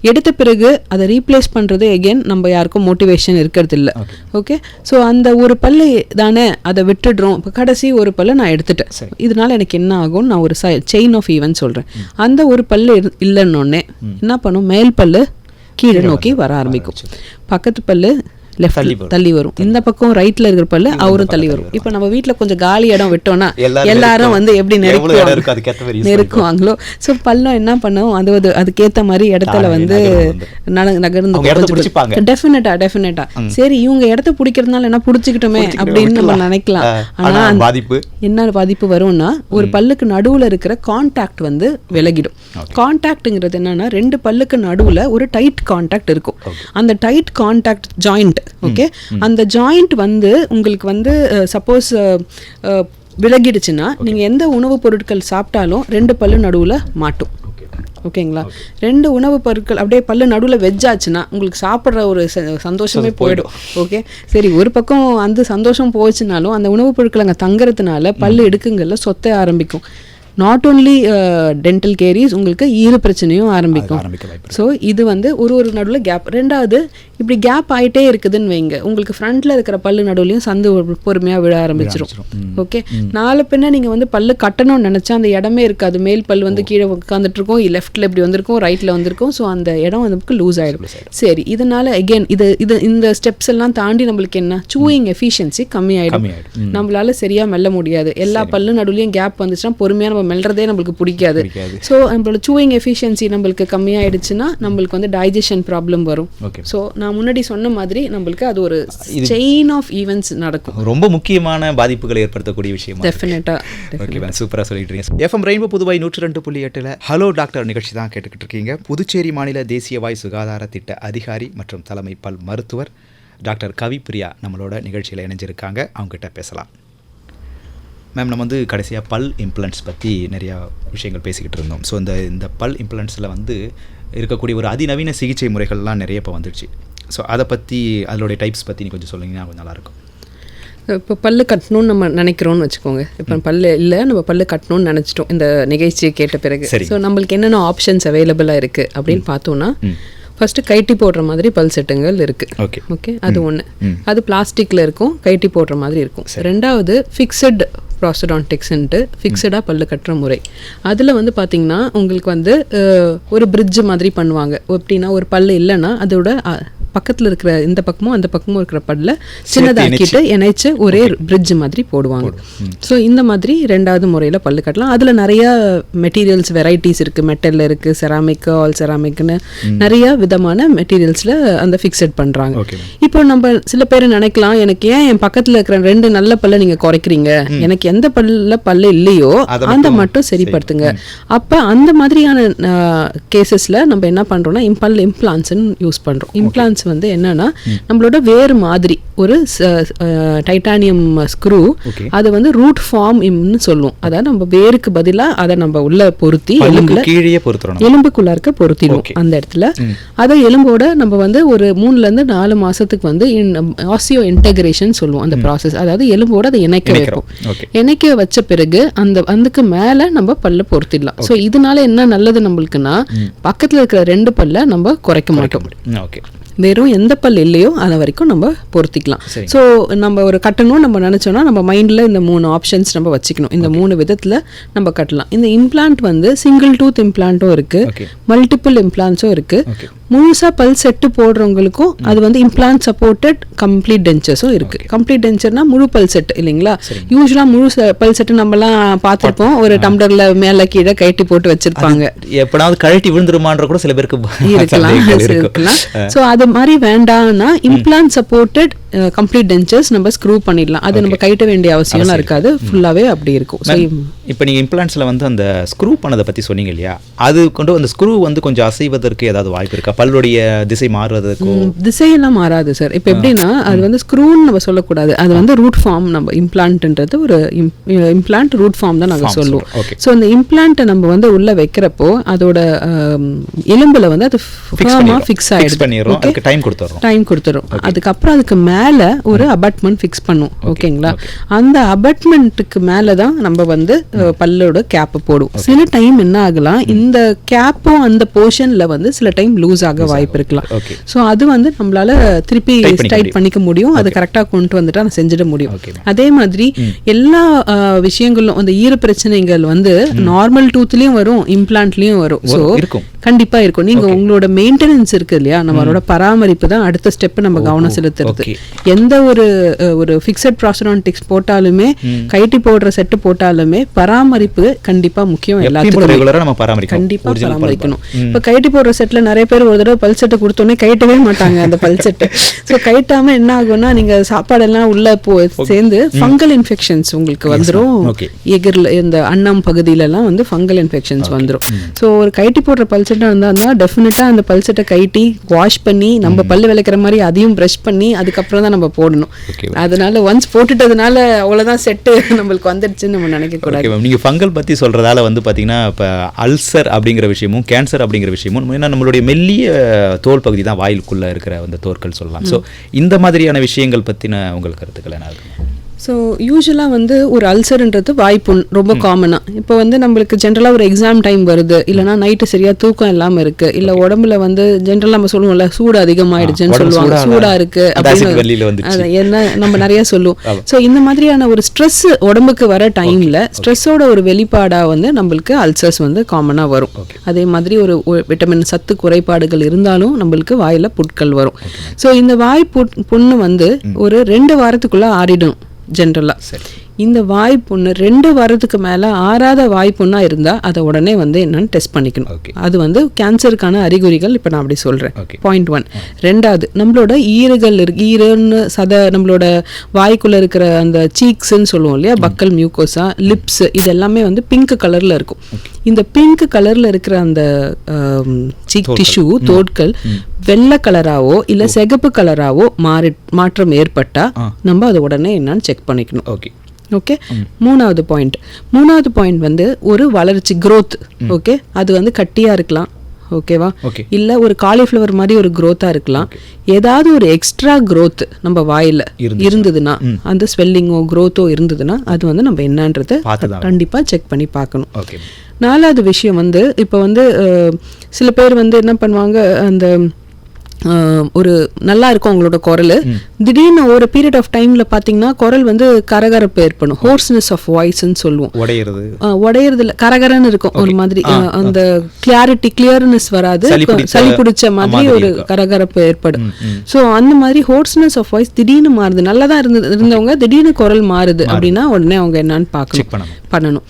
எடுத்த பிறகு அதை ரீப்ளேஸ் பண்ணுறது எகெயின் நம்ம யாருக்கும் மோட்டிவேஷன் இருக்கிறது இல்லை. ஓகே, ஸோ அந்த ஒரு பல்லு தானே அதை விட்டுடுறோம். இப்போ கடைசி ஒரு பல்ல நான் எடுத்துட்டேன், இதனால எனக்கு என்ன ஆகும், நான் ஒரு செயின் ஆஃப் ஈவென்ட் சொல்கிறேன். அந்த ஒரு பல்லு இல்லைன்னொன்னே என்ன பண்ணும், மேல் பல்லு கீழே நோக்கி வர ஆரம்பிக்கும், பக்கத்து பல்லு லெஃப்ட் தள்ளி வரும், இந்த பக்கம் ரைட்ல இருக்கிற பல்லு அவரும் தள்ளி வரும். இப்போ நம்ம வீட்டில் கொஞ்சம் காலி இடம் விட்டோம்னா எல்லாரும் வந்து எப்படி நெருக்குவாங்களோ, ஸோ பல்லம் என்ன பண்ணும், அதுக்கேற்ற மாதிரி இடத்துல வந்து நகர்ந்து டெஃபினட்டா சரி இவங்க இடத்த பிடிக்கிறதுனால என்ன பிடிச்சிக்கிட்டோமே அப்படின்னு நம்ம நினைக்கலாம். ஆனா என்ன பாதிப்பு வரும்னா, ஒரு பல்லுக்கு நடுவுல இருக்கிற கான்டாக்ட் வந்து விலகிடும். கான்டாக்ட்ங்கிறது என்னன்னா, ரெண்டு பல்லுக்கு நடுவுல ஒரு டைட் கான்டாக்ட் இருக்கும். அந்த டைட் கான்டாக்ட் ஜாயிண்ட், ஓகே, அந்த ஜாயிண்ட் வந்து உங்களுக்கு வந்து சப்போஸ் விலகிடுச்சுன்னா நீங்க எந்த உணவுப் பொருட்கள் சாப்பிட்டாலும் ரெண்டு பல்லு நடுவுல மாட்டும். ஓகேங்களா, ரெண்டு உணவு பொருட்கள் அப்படியே பல்லு நடுவில் வெஜ்ஜாச்சுன்னா உங்களுக்கு சாப்பிட்ற ஒரு சந்தோஷமே போயிடும். ஓகே, சரி ஒரு பக்கம் அந்த சந்தோஷம் போச்சுனாலும் அந்த உணவுப் பொருட்கள் அங்கே தங்குறதுனால பல்லு எடுக்குங்கள்ல சொத்த ஆரம்பிக்கும். நாட் ஓன்லி டென்டல் கேரிஸ், உங்களுக்கு ஈர பிரச்சனையும் ஆரம்பிக்கும். ஸோ இது வந்து ஒரு நடுவில் கேப். ரெண்டாவது, இப்படி கேப் ஆகிட்டே இருக்குதுன்னு வைங்க, உங்களுக்கு ஃப்ரண்ட்டில் இருக்கிற பல்லு நடுவுலையும் சந்து பொறுமையாக விழ ஆரம்பிச்சிடும். ஓகே, நாலு பின்ன நீங்கள் வந்து பல்லு கட்டணும்னு நினச்சா அந்த இடமே இருக்காது. மேல் பல் வந்து கீழே உட்காந்துட்டு இருக்கும், லெஃப்ட்டில் இப்படி வந்திருக்கும், ரைட்டில் வந்திருக்கும். ஸோ அந்த இடம் வந்து லூஸ் ஆகிடும். சரி, இதனால அகெயின் இந்த ஸ்டெப்ஸ் எல்லாம் தாண்டி நம்மளுக்கு என்ன, சூயிங் எஃபிஷியன்சி கம்மியாயிடும். நம்மளால சரியாக மெல்ல முடியாது. எல்லா பல்லு நடுவுலையும் கேப் வந்துச்சுன்னா பொறுமையாக நம்ம மெல்றதே நம்மளுக்கு பிடிக்காது. ஸோ நம்மளோட சூயிங் எஃபிஷியன்சி நம்மளுக்கு கம்மியாயிடுச்சுன்னா நம்மளுக்கு வந்து டைஜஷன் ப்ராப்ளம் வரும். ஸோ நான் முன்னாடி சொன்ன மாதிரி நம்மளுக்கு அது ஒரு செயின் ஆஃப் ஈவென்ட்ஸ் நடக்கும். ரொம்ப முக்கியமான பாதிப்புகளை ஏற்படுத்தக்கூடிய விஷயம். டெஃபினட்டா. ஓகே, சூப்பராக சொல்லிட்டு இருக்கீங்க. FM rainbow Puduvai 102.8 hello doctor நிகழ்ச்சி தான் கேட்டுக்கிட்டு இருக்கீங்க. புதுச்சேரி மாநில தேசிய வாய் சுகாதார திட்ட அதிகாரி மற்றும் தலைமை பல் மருத்துவர் டாக்டர் கவிப்பிரியா நம்மளோட நிகழ்ச்சியில் இணைஞ்சிருக்காங்க. அவங்ககிட்ட பேசலாம். மேம், நம்ம வந்து கடைசியாக பல் இம்ப்ளான்ட்ஸ் பற்றி நிறையா விஷயங்கள் பேசிக்கிட்டு இருந்தோம். ஸோ இந்த பல் இம்ப்ளான்ட்ஸில் வந்து இருக்கக்கூடிய ஒரு அதிநவீன சிகிச்சை முறைகள்லாம் நிறைய இப்போ வந்துடுச்சு. ஸோ அதை பற்றி, அதோடைய டைப்ஸ் பற்றி நீ கொஞ்சம் சொல்லிங்கன்னா கொஞ்சம் நல்லாயிருக்கும். இப்போ பல்லு கட்டணும்னு நம்ம நினைக்கிறோன்னு வச்சுக்கோங்க. இப்போ பல்லு இல்லை, நம்ம பல்லு கட்டணும்னு நினச்சிட்டோம் இந்த நிகழ்ச்சியை கேட்ட பிறகு. ஸோ நம்மளுக்கு என்னென்ன ஆப்ஷன்ஸ் அவைலபிளாக இருக்குது அப்படின்னு பார்த்தோன்னா, ஃபர்ஸ்ட் கைட்டி போடுற மாதிரி பல் செட்டுங்கள் இருக்குது. ஓகே, அது ஒன்று. அது பிளாஸ்டிக்கில் இருக்கும், கைட்டி போடுற மாதிரி இருக்கும். ரெண்டாவது ஃபிக்ஸட் ப்ராஸ்டடான்டிக்ஸ்ன்ட்டு ஃபிக்ஸடாக பல்லு கட்டுற முறை. அதில் வந்து பார்த்திங்கன்னா உங்களுக்கு வந்து ஒரு பிரிட்ஜ் மாதிரி பண்ணுவாங்க. எப்படின்னா, ஒரு பல்லு இல்லைன்னா அதோட பக்கத்தில் இருக்கிற இந்த பக்கமும் அந்த பக்கமும் இருக்கிற பல்ல சின்னதாக்கிட்டு இணைச்சு ஒரே பிரிட்ஜ் மாதிரி போடுவாங்க. ஸோ இந்த மாதிரி ரெண்டாவது முறையில் பல்லு கட்டலாம். அதில் நிறையா மெட்டீரியல்ஸ் வெரைட்டிஸ் இருக்குது. மெட்டலில் இருக்குது, செராமிக், ஆல் செராமிக்னு நிறைய விதமான மெட்டீரியல்ஸில் அந்த ஃபிக்ஸட் பண்ணுறாங்க. இப்போ நம்ம சில பேர் நினைக்கலாம், எனக்கு ஏன் என் பக்கத்தில் இருக்கிற ரெண்டு நல்ல பல்ல நீங்கள் குறைக்கிறீங்க, எனக்கு எந்த பல்லு இல்லையோ அந்த மட்டும் சரிப்படுத்துங்க. அப்போ அந்த மாதிரியான கேசஸில் நம்ம என்ன பண்ணுறோம்னா, பல் இம்ப்ளான்ட்ஸ்ன்னு யூஸ் பண்ணுறோம். இம்ப்ளான்ட்ஸ் வந்து என்னன்னா, நம்மளோட வேறு மாதிரி ஒரு டைட்டானியம் ஸ்க்ரூ, அது வந்து ரூட் ஃபார்ம் இம்னு சொல்லுவோம். அதாவது நம்ம வேருக்கு பதிலாக அதை நம்ம உள்ள பொருத்தி எலும்புக்குள்ள இருக்க பொருத்திடுவோம் அந்த இடத்துல. அதை எலும்போட நம்ம வந்து ஒரு 3 to 4 மாசத்துக்கு வந்து ஆசியோ இன்டெகிரேஷன் சொல்லுவோம் அந்த ப்ராசஸ். அதாவது எலும்போட அதை இணைக்க வைப்போம். இணைக்க வச்ச பிறகு அதுக்கு மேல நம்ம பல்ல பொருத்திடலாம். ஸோ இதனால என்ன நல்லது நம்மளுக்குன்னா, பக்கத்துல இருக்கிற 2 பல்ல நம்ம குறைக்க மாட்டோம். வெறும் எந்த பல் இல்லையோ அதை வரைக்கும் நம்ம பொருத்திக்கலாம். ஸோ நம்ம ஒரு கட்டணும் நம்ம நினச்சோன்னா நம்ம மைண்டில் இந்த 3 ஆப்ஷன்ஸ் நம்ம வச்சுக்கணும். இந்த 3 விதத்தில் நம்ம கட்டலாம். இந்த இம்ப்ளான்ட் வந்து சிங்கிள் டூத் இம்ப்ளான்ட்டும் இருக்குது, மல்டிபிள் இம்ப்ளான்ட்ஸும் இருக்குது. முழுசா பல் செட்டு போடுறவங்களுக்கும் அது வந்து இம்ப்ளான்ட் சப்போர்ட்டட் கம்ப்ளீட் டென்ச்சர்ஸும் இருக்கு. கம்ப்ளீட் டென்ச்சர்னா முழு பல் செட் இல்லைங்களா? யூஸ்வலா முழு பல் செட்டு நம்மலாம் பார்த்திருப்போம், ஒரு டம்ளர்ல மேல கீழே கட்டி போட்டு வச்சிருப்பாங்க. எப்படாவது கழட்டி விழுந்துருமான்ற கூட சில பேருக்கு இருக்கலாம். சோ அது மாதிரி வேண்டாம்னா இம்ப்ளான்ட் சப்போர்ட்டட் கம்ப்ளீட் டென்ச்சர்ஸ் நம்ம ஸ்க்ரூ பண்ணிடலாம். அது நம்ம கைட்ட வேண்டிய அவசியம்லாம் இருக்காது, ஃபுல்லாவே அப்படி இருக்கும். இப்போ நீங்க இம்ப்ளான்ட்ஸ்ல வந்து அந்த ஸ்க்ரூ பண்ணதை பத்தி சொன்னீங்க இல்லையா, அது கொண்டு அந்த ஸ்க்ரூ வந்து கொஞ்சம் அசைவதற்கு ஏதாவது வாய்ப்பு இருக்கா? பல்லுடைய திசை மாறுறதுக்கு? திசையெல்லாம் மாறாது சார். இப்போ எப்படின்னா அது வந்து ஸ்க்ரூன்னு நம்ம சொல்லக்கூடாது, அது வந்து ரூட் ஃபார்ம். நம்ம இம்ப்ளான்ட்ன்றது ஒரு இம்ப்ளான்ட் ரூட் ஃபார்ம் தான் நாங்கள் சொல்லுவோம். ஸோ அந்த இம்ப்ளான்ட்டை நம்ம வந்து உள்ள வைக்கிறப்போ அதோட எலும்புல வந்து அது ஃபிக்ஸ் ஆயிடுது, டைம் கொடுத்துரும். அதுக்கப்புறம் அதுக்கு மேல ஒரு அபாட்மெண்ட் ஃபிக்ஸ் பண்ணும். ஓகேங்களா? அந்த அபாட்மெண்ட்டுக்கு மேல தான் நம்ம வந்து பல்லோட கேப் போடுவோம். சில டைம் என்ன ஆகலாம், இந்த கேப்பும் அந்த போர்ஷன்ல வந்து சில டைம் லூஸ் ஆக வாய்ப்பு இருக்கலாம். ஸோ அது வந்து நம்மளால திருப்பி டைட் பண்ணிக்க முடியும், அது கரெக்டாக கொண்டு வந்துட்டா நான் செஞ்சிட முடியும். அதே மாதிரி எல்லா விஷயங்களும் அந்த ஈர பிரச்சனைகள் வந்து நார்மல் டூத்லயும் வரும், இம்ப்ளான்ட்லயும் வரும். ஸோ கண்டிப்பா இருக்கும். நீங்க உங்களோட மெயின்டெனன்ஸ் இருக்கு இல்லையா, நம்மளோட பராமரிப்பு தான் அடுத்த ஸ்டெப் நம்ம கவனம் செலுத்துறது. எந்த ஒரு ஃபிக்ஸட் ப்ராஸ்டோடான்டிக்ஸ் போட்டாலுமே, கைட்டி போடுற செட்டு போட்டாலுமே பராமரிப்பு கண்டிப்பா முக்கியம். எல்லாத்துக்கும் கண்டிப்பா பராமரிக்கணும். இப்ப கைட்டி போடுற செட்ல நிறைய பேர் ஒரு தடவை பல் செட்டை கொடுத்தோன்னே கைட்டவே மாட்டாங்க அந்த பல் செட்டு. ஸோ கைட்டாம என்ன ஆகும்னா, நீங்க சாப்பாடெல்லாம் உள்ள சேர்ந்து ஃபங்கல் இன்ஃபெக்ஷன்ஸ் உங்களுக்கு வந்துடும். எகர்ல இந்த அன்னம் பகுதியில எல்லாம் வந்து ஃபங்கல் இன்ஃபெக்ஷன்ஸ் வந்துடும். ஸோ ஒரு கைட்டி போடுற பல் செட்டா இருந்தா டெஃபினட்டா அந்த பல் செட்டை கைட்டி வாஷ் பண்ணி நம்ம பல்லு விளக்குற மாதிரி அதையும் ப்ரஷ் பண்ணி அதுக்கப்புறம் தான் நம்ம போடணும். அதனால ஒன்ஸ் போட்டுட்டதுனால அவ்வளவுதான் செட்டு நம்மளுக்கு வந்துடுச்சுன்னு நம்ம நினைக்க கூடாது. நீங்க ஃபங்கல் பத்தி சொல்றதால வந்து பாத்தீங்கன்னா இப்ப அல்சர் அப்படிங்கிற விஷயமும் கேன்சர் அப்படிங்கிற விஷயமும் நம்மளுடைய மெல்லிய தோல் பகுதி தான் வாயிலுக்குள்ள இருக்கிற அந்த தோற்கள் சொல்லலாம். ஸோ இந்த மாதிரியான விஷயங்கள் பத்தின உங்கள் கருத்துக்கள் என்ன இருக்கு? ஸோ யூஸ்வலாக வந்து ஒரு அல்சர்ன்றது வாய்ப்புண் ரொம்ப காமனாக. இப்போ வந்து நம்மளுக்கு ஜென்ரலாக ஒரு எக்ஸாம் டைம் வருது, இல்லைனா நைட்டு சரியாக தூக்கம் இல்லாமல் இருக்குது, இல்லை உடம்புல வந்து ஜென்ரலாக நம்ம சொல்லுவோம்ல சூடு அதிகமாகிடுச்சுன்னு சொல்லுவாங்க, சூடாக இருக்குது அப்படின்னு அது என்ன நம்ம நிறையா சொல்லுவோம். ஸோ இந்த மாதிரியான ஒரு ஸ்ட்ரெஸ் உடம்புக்கு வர டைமில் ஸ்ட்ரெஸ்ஸோட ஒரு வெளிப்பாடாக வந்து நம்மளுக்கு அல்சர்ஸ் வந்து காமனாக வரும். அதே மாதிரி ஒரு விட்டமின் சத்து குறைபாடுகள் இருந்தாலும் நம்மளுக்கு வாயில் புட்கள் வரும். ஸோ இந்த வாய் புண்ணு வந்து ஒரு 2 வாரத்துக்குள்ளே ஆறிடும் ஜென்ரலா. இந்த வாய் புண்ணு 2 வாரத்துக்கு மேல ஆறாத வாய் புண்ணா இருந்தா அதை உடனே வந்து என்னன்னு டெஸ்ட் பண்ணிக்கணும். அது வந்து கேன்சருக்கான அறிகுறிகள். இப்ப நான் அப்படி சொல்றேன். பாயிண்ட் 1. 2வது, நம்மளோட ஈறுகள் ஈரன்னு நம்மளோட வாய்க்குள்ள இருக்கிற அந்த சீக்ஸ்ன்னு சொல்லுவோம் இல்லையா, பக்கல் மியூக்கோசா, லிப்ஸ், இது எல்லாமே வந்து பிங்க் கலர்ல இருக்கும். இந்த பிங்க் கலர்ல இருக்கிற அந்த சீக் டிஷ்யூ தோட்கள் வெள்ளை கலராவோ இல்ல சிகப்பு கலராவோ மாற்றம் ஏற்பட்டா நம்ம அதை உடனே என்னன்னு செக் பண்ணிக்கணும். ஓகே. மூணாவது பாயிண்ட் வந்து ஒரு வளர்ச்சி growth. ஓகே, அது வந்து கட்டியா இருக்கலாம், ஓகேவா, இல்ல ஒரு காலிஃப்ளவர் மாதிரி ஒரு growth-ஆ இருக்கலாம். ஏதாவது ஒரு எக்ஸ்ட்ரா growth நம்ம வாயில இருந்ததுன்னா, அந்த ஸ்வெல்லிங்கோ growth-ஓ இருந்ததுன்னா அது வந்து நம்ம என்னன்றதை கண்டிப்பா செக் பண்ணி பார்க்கணும். 4வது விஷயம் வந்து இப்போ வந்து சில பேர் வந்து என்ன பண்ணுவாங்க, அந்த ஒரு நல்லா இருக்கும் அவங்களோட குரல், திடீர்னு ஒரு பீரியட் ஆஃப் டைம்ல பாத்தீங்கன்னா குரல் வந்து கரகரப்பு ஏற்படும், ஹோர்ஸ்னஸ் ஆஃப் வாய்ஸ்ன்னு சொல்லுவோம். உடையறது இல்ல, கரகரன்னு இருக்கும் ஒரு மாதிரி, அந்த கிளியர்னஸ் வராது, சளி பிடிச்ச மாதிரி ஒரு கரகரப்பு ஏற்படும். ஸோ அந்த மாதிரி ஹோர்ஸ்னஸ் ஆஃப் வாய்ஸ் திடீர்னு மாறுது, நல்லா தான் இருந்தவங்க திடீர்னு குரல் மாறுது அப்படின்னா உடனே அவங்க என்னன்னு பண்ணணும்.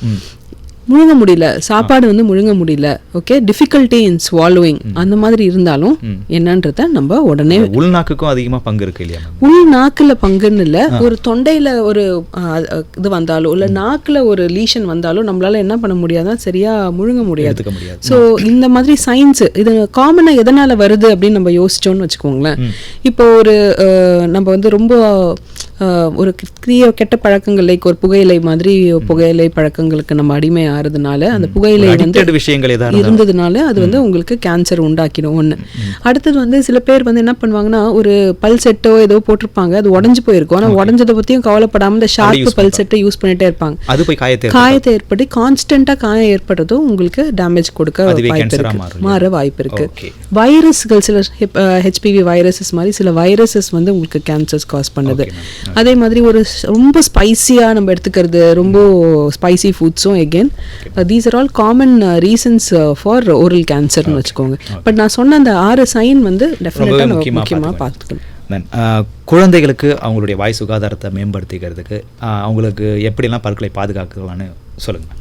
முழுங்க முடியல, சாப்பாடு வந்து முழுங்க முடியல, ஓகே, டிஃபிகல்ட்டி இன் ஸ்வாலோயிங், அந்த மாதிரி இருந்தாலும் என்னன்றத நம்ம உடனே. உள்நாக்குக்கும் அதிகமாக பங்கு இருக்கு இல்லையா? உள்நாக்குல பங்குன்னு இல்லை, ஒரு தொண்டையில ஒரு இது வந்தாலும் இல்லை நாக்குல ஒரு லீஷன் வந்தாலும் நம்மளால என்ன பண்ண முடியாதான், சரியா முழுங்க முடியாது. ஸோ இந்த மாதிரி சயின்ஸ் இது காமனாக எதனால வருது அப்படின்னு நம்ம யோசிச்சோன்னு வச்சுக்கோங்களேன். இப்போ ஒரு நம்ம வந்து ரொம்ப ஒரு கெட்ட பழக்கங்கள், லைக் ஒரு புகையிலை மாதிரி புகையிலை பழக்கங்களுக்கு நம்ம அடிமை ஆறதுனால, அந்த புகையிலை வந்து விஷயங்கள் இருந்ததுனால அது வந்து உங்களுக்கு கேன்சர் உண்டாக்கிடும். ஒன்று. அடுத்தது வந்து சில பேர் வந்து என்ன பண்ணுவாங்கன்னா, ஒரு பல் செட்டோ ஏதோ போட்டிருப்பாங்க, அது உடஞ்சு போயிருக்கும், ஆனால் உடஞ்சதை பற்றியும் கவலைப்படாம இந்த ஷார்ப் பல் செட்டை யூஸ் பண்ணிட்டே இருப்பாங்க. அது போய் காயத்தை ஏற்பட்டு கான்ஸ்டன்டா காயம் ஏற்படுறதும் உங்களுக்கு டேமேஜ் கொடுக்க வாய்ப்பு இருக்கு, மாற வாய்ப்பு இருக்கு. வைரஸ்கள், சில ஹெச்பிவி வைரஸஸ் மாதிரி சில வைரஸஸ் வந்து உங்களுக்கு கேன்சர்ஸ் காஸ் பண்ணுது. அதே மாதிரி ஒரு ரொம்ப ஸ்பைசியாக நம்ம எடுத்துக்கிறது, ரொம்ப ஸ்பைசி ஃபுட்ஸும் again these are all common reasons for oral கேன்சர்னு வச்சுக்கோங்க. பட் நான் சொன்ன அந்த 6 சைன் வந்து டெஃபினட்டாக முக்கியமாக பார்த்துக்கணும். குழந்தைகளுக்கு அவங்களுடைய வாய் சுகாதாரத்தை மேம்படுத்திக்கிறதுக்கு அவங்களுக்கு எப்படிலாம் பற்களை பாதுகாக்கலான்னு சொல்லுங்கள்.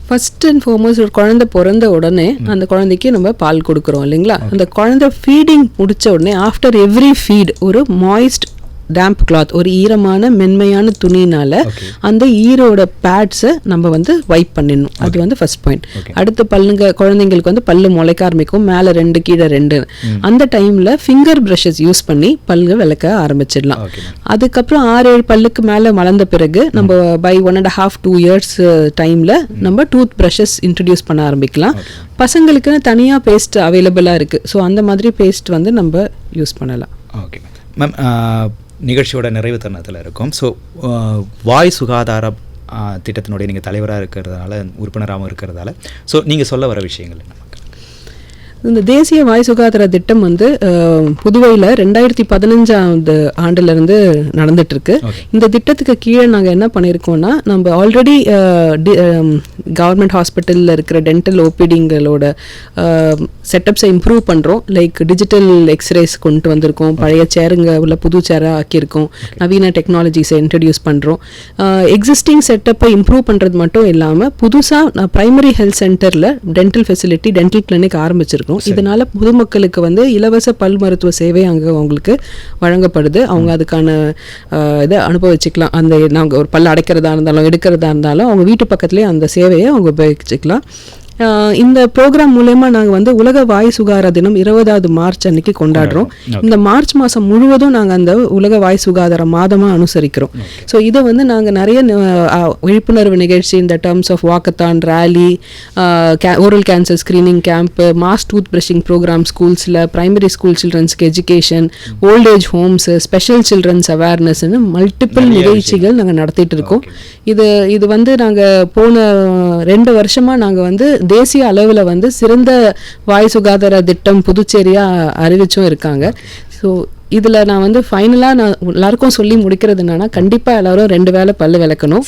ஃபர்ஸ்ட் அண்ட் ஃபார்மோஸ்ட் ஒரு குழந்தை பிறந்த உடனே அந்த குழந்தைக்கு நம்ம பால் கொடுக்குறோம் இல்லைங்களா. அந்த குழந்தை ஃபீடிங் முடிச்ச உடனே ஆஃப்டர் எவ்ரி ஃபீட் ஒரு மாய்ஸ்ட் டேம்ப் கிளாத், ஒரு ஈரமான மென்மையான துணினால அந்த ஈரோட பேட்ஸை நம்ம வந்து வைப் பண்ணிடணும். அது வந்து ஃபர்ஸ்ட் பாயிண்ட். அடுத்து குழந்தைங்களுக்கு வந்து பல்லு முளைக்க ஆரம்பிக்கும், மேலே 2 கீழே 2. அந்த டைமில் ஃபிங்கர் ப்ரஷஸ் யூஸ் பண்ணி பல்லு விளக்க ஆரம்பிச்சிடலாம். அதுக்கப்புறம் 6-7 பல்லுக்கு மேலே வளர்ந்த பிறகு நம்ம பை 1.5-2 இயர்ஸ் டைமில் நம்ம டூத் ப்ரஷஸ் இன்ட்ரடியூஸ் பண்ண ஆரம்பிக்கலாம். பசங்களுக்குன்னு தனியாக பேஸ்ட் அவைலபிளாக இருக்குது. ஸோ அந்த மாதிரி பேஸ்ட் வந்து நம்ம யூஸ் பண்ணலாம். ஓகே மேம், நிகழ்ச்சியோட நிறைவு தருணத்தில் இருக்கும். ஸோ வாய் சுகாதார திட்டத்தினுடைய நீங்கள் தலைவராக இருக்கிறதால, உறுப்பினராகவும் இருக்கிறதால, ஸோ நீங்கள் சொல்ல வர விஷயங்கள் என்ன? இந்த தேசிய வாய் சுகாதார திட்டம் வந்து புதுவையில் 2015 ஆண்டுலேருந்து நடந்துட்டுருக்கு. இந்த திட்டத்துக்கு கீழே நாங்கள் என்ன பண்ணியிருக்கோம்னா, நம்ம ஆல்ரெடி கவர்மெண்ட் ஹாஸ்பிட்டலில் இருக்கிற டென்டல் ஓபிடிங்களோட செட்டப்ஸை இம்ப்ரூவ் பண்ணுறோம். லைக் டிஜிட்டல் எக்ஸ்ரேஸ் கொண்டு வந்திருக்கோம், பழைய சேருங்க உள்ள புது சேராக ஆக்கியிருக்கோம், நவீன டெக்னாலஜிஸை இன்ட்ரடியூஸ் பண்ணுறோம். எக்ஸிஸ்டிங் செட்டப்பை இம்ப்ரூவ் பண்ணுறது மட்டும் இல்லாமல் புதுசாக ப்ரைமரி ஹெல்த் சென்டரில் டென்டல் ஃபெசிலிட்டி, டென்டல் கிளினிக் ஆரம்பிச்சிருக்கோம். இதனால பொதுமக்களுக்கு வந்து இலவச பல் மருத்துவ சேவை அங்கே அவங்களுக்கு வழங்கப்படுது. அவங்க அதுக்கான இதை அனுபவிச்சுக்கலாம். அந்த நாங்கள் ஒரு பல் அடைக்கிறதா இருந்தாலும் எடுக்கிறதா இருந்தாலும் அவங்க வீட்டு பக்கத்துலேயே அந்த சேவையை அவங்க உபயோகிச்சுக்கலாம். இந்த ப்ரோக்ராம் மூலயமா நாங்கள் வந்து உலக வாய் சுகாதார தினம் 20 மார்ச் அன்னைக்கு கொண்டாடுறோம். இந்த மார்ச் மாதம் முழுவதும் நாங்கள் அந்த உலக வாய் சுகாதார மாதமாக அனுசரிக்கிறோம். ஸோ இதை வந்து நாங்கள் நிறைய விழிப்புணர்வு நிகழ்ச்சி, இந்த terms of walkathon, rally, oral cancer screening camp, mass tooth brushing program ஸ்கூல்ஸில், ப்ரைமரி ஸ்கூல் சில்ட்ரன்ஸ்க்கு education, old age homes, special children அவேர்னஸ்ன்னு மல்டிபிள் நிகழ்ச்சிகள் நாங்கள் நடத்திட்டு இருக்கோம். இது வந்து நாங்கள் போன 2 வருஷமாக நாங்கள் வந்து தேசிய அளவில் வந்து சிறந்த வாய் சுகாதார திட்டம் புதுச்சேரியாக அறிவிச்சும் இருக்காங்க. ஸோ இதில் நான் வந்து ஃபைனலாக நான் எல்லாருக்கும் சொல்லி முடிக்கிறது என்னன்னா, கண்டிப்பாக எல்லாரும் 2 வேளை பல் விளக்கணும்.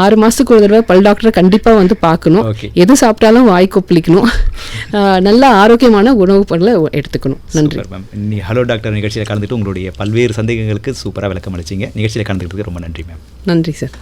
6 மாதத்துக்கு ஒரு தடவை பல் டாக்டரை கண்டிப்பாக வந்து பார்க்கணும். எது சாப்பிட்டாலும் வாய் கொப்பளிக்கணும். நல்ல ஆரோக்கியமான உணவுப் பொருளை எடுத்துக்கணும். நன்றி மேம். நீ ஹலோ டாக்டர் நிகழ்ச்சியில் கலந்துட்டு உங்களுடைய பல்வேறு சந்தேகங்களுக்கு சூப்பராக விளக்கம் அளிச்சிங்க. நிகழ்ச்சியில் கலந்துக்கிறதுக்கு ரொம்ப நன்றி மேம். நன்றி சார்.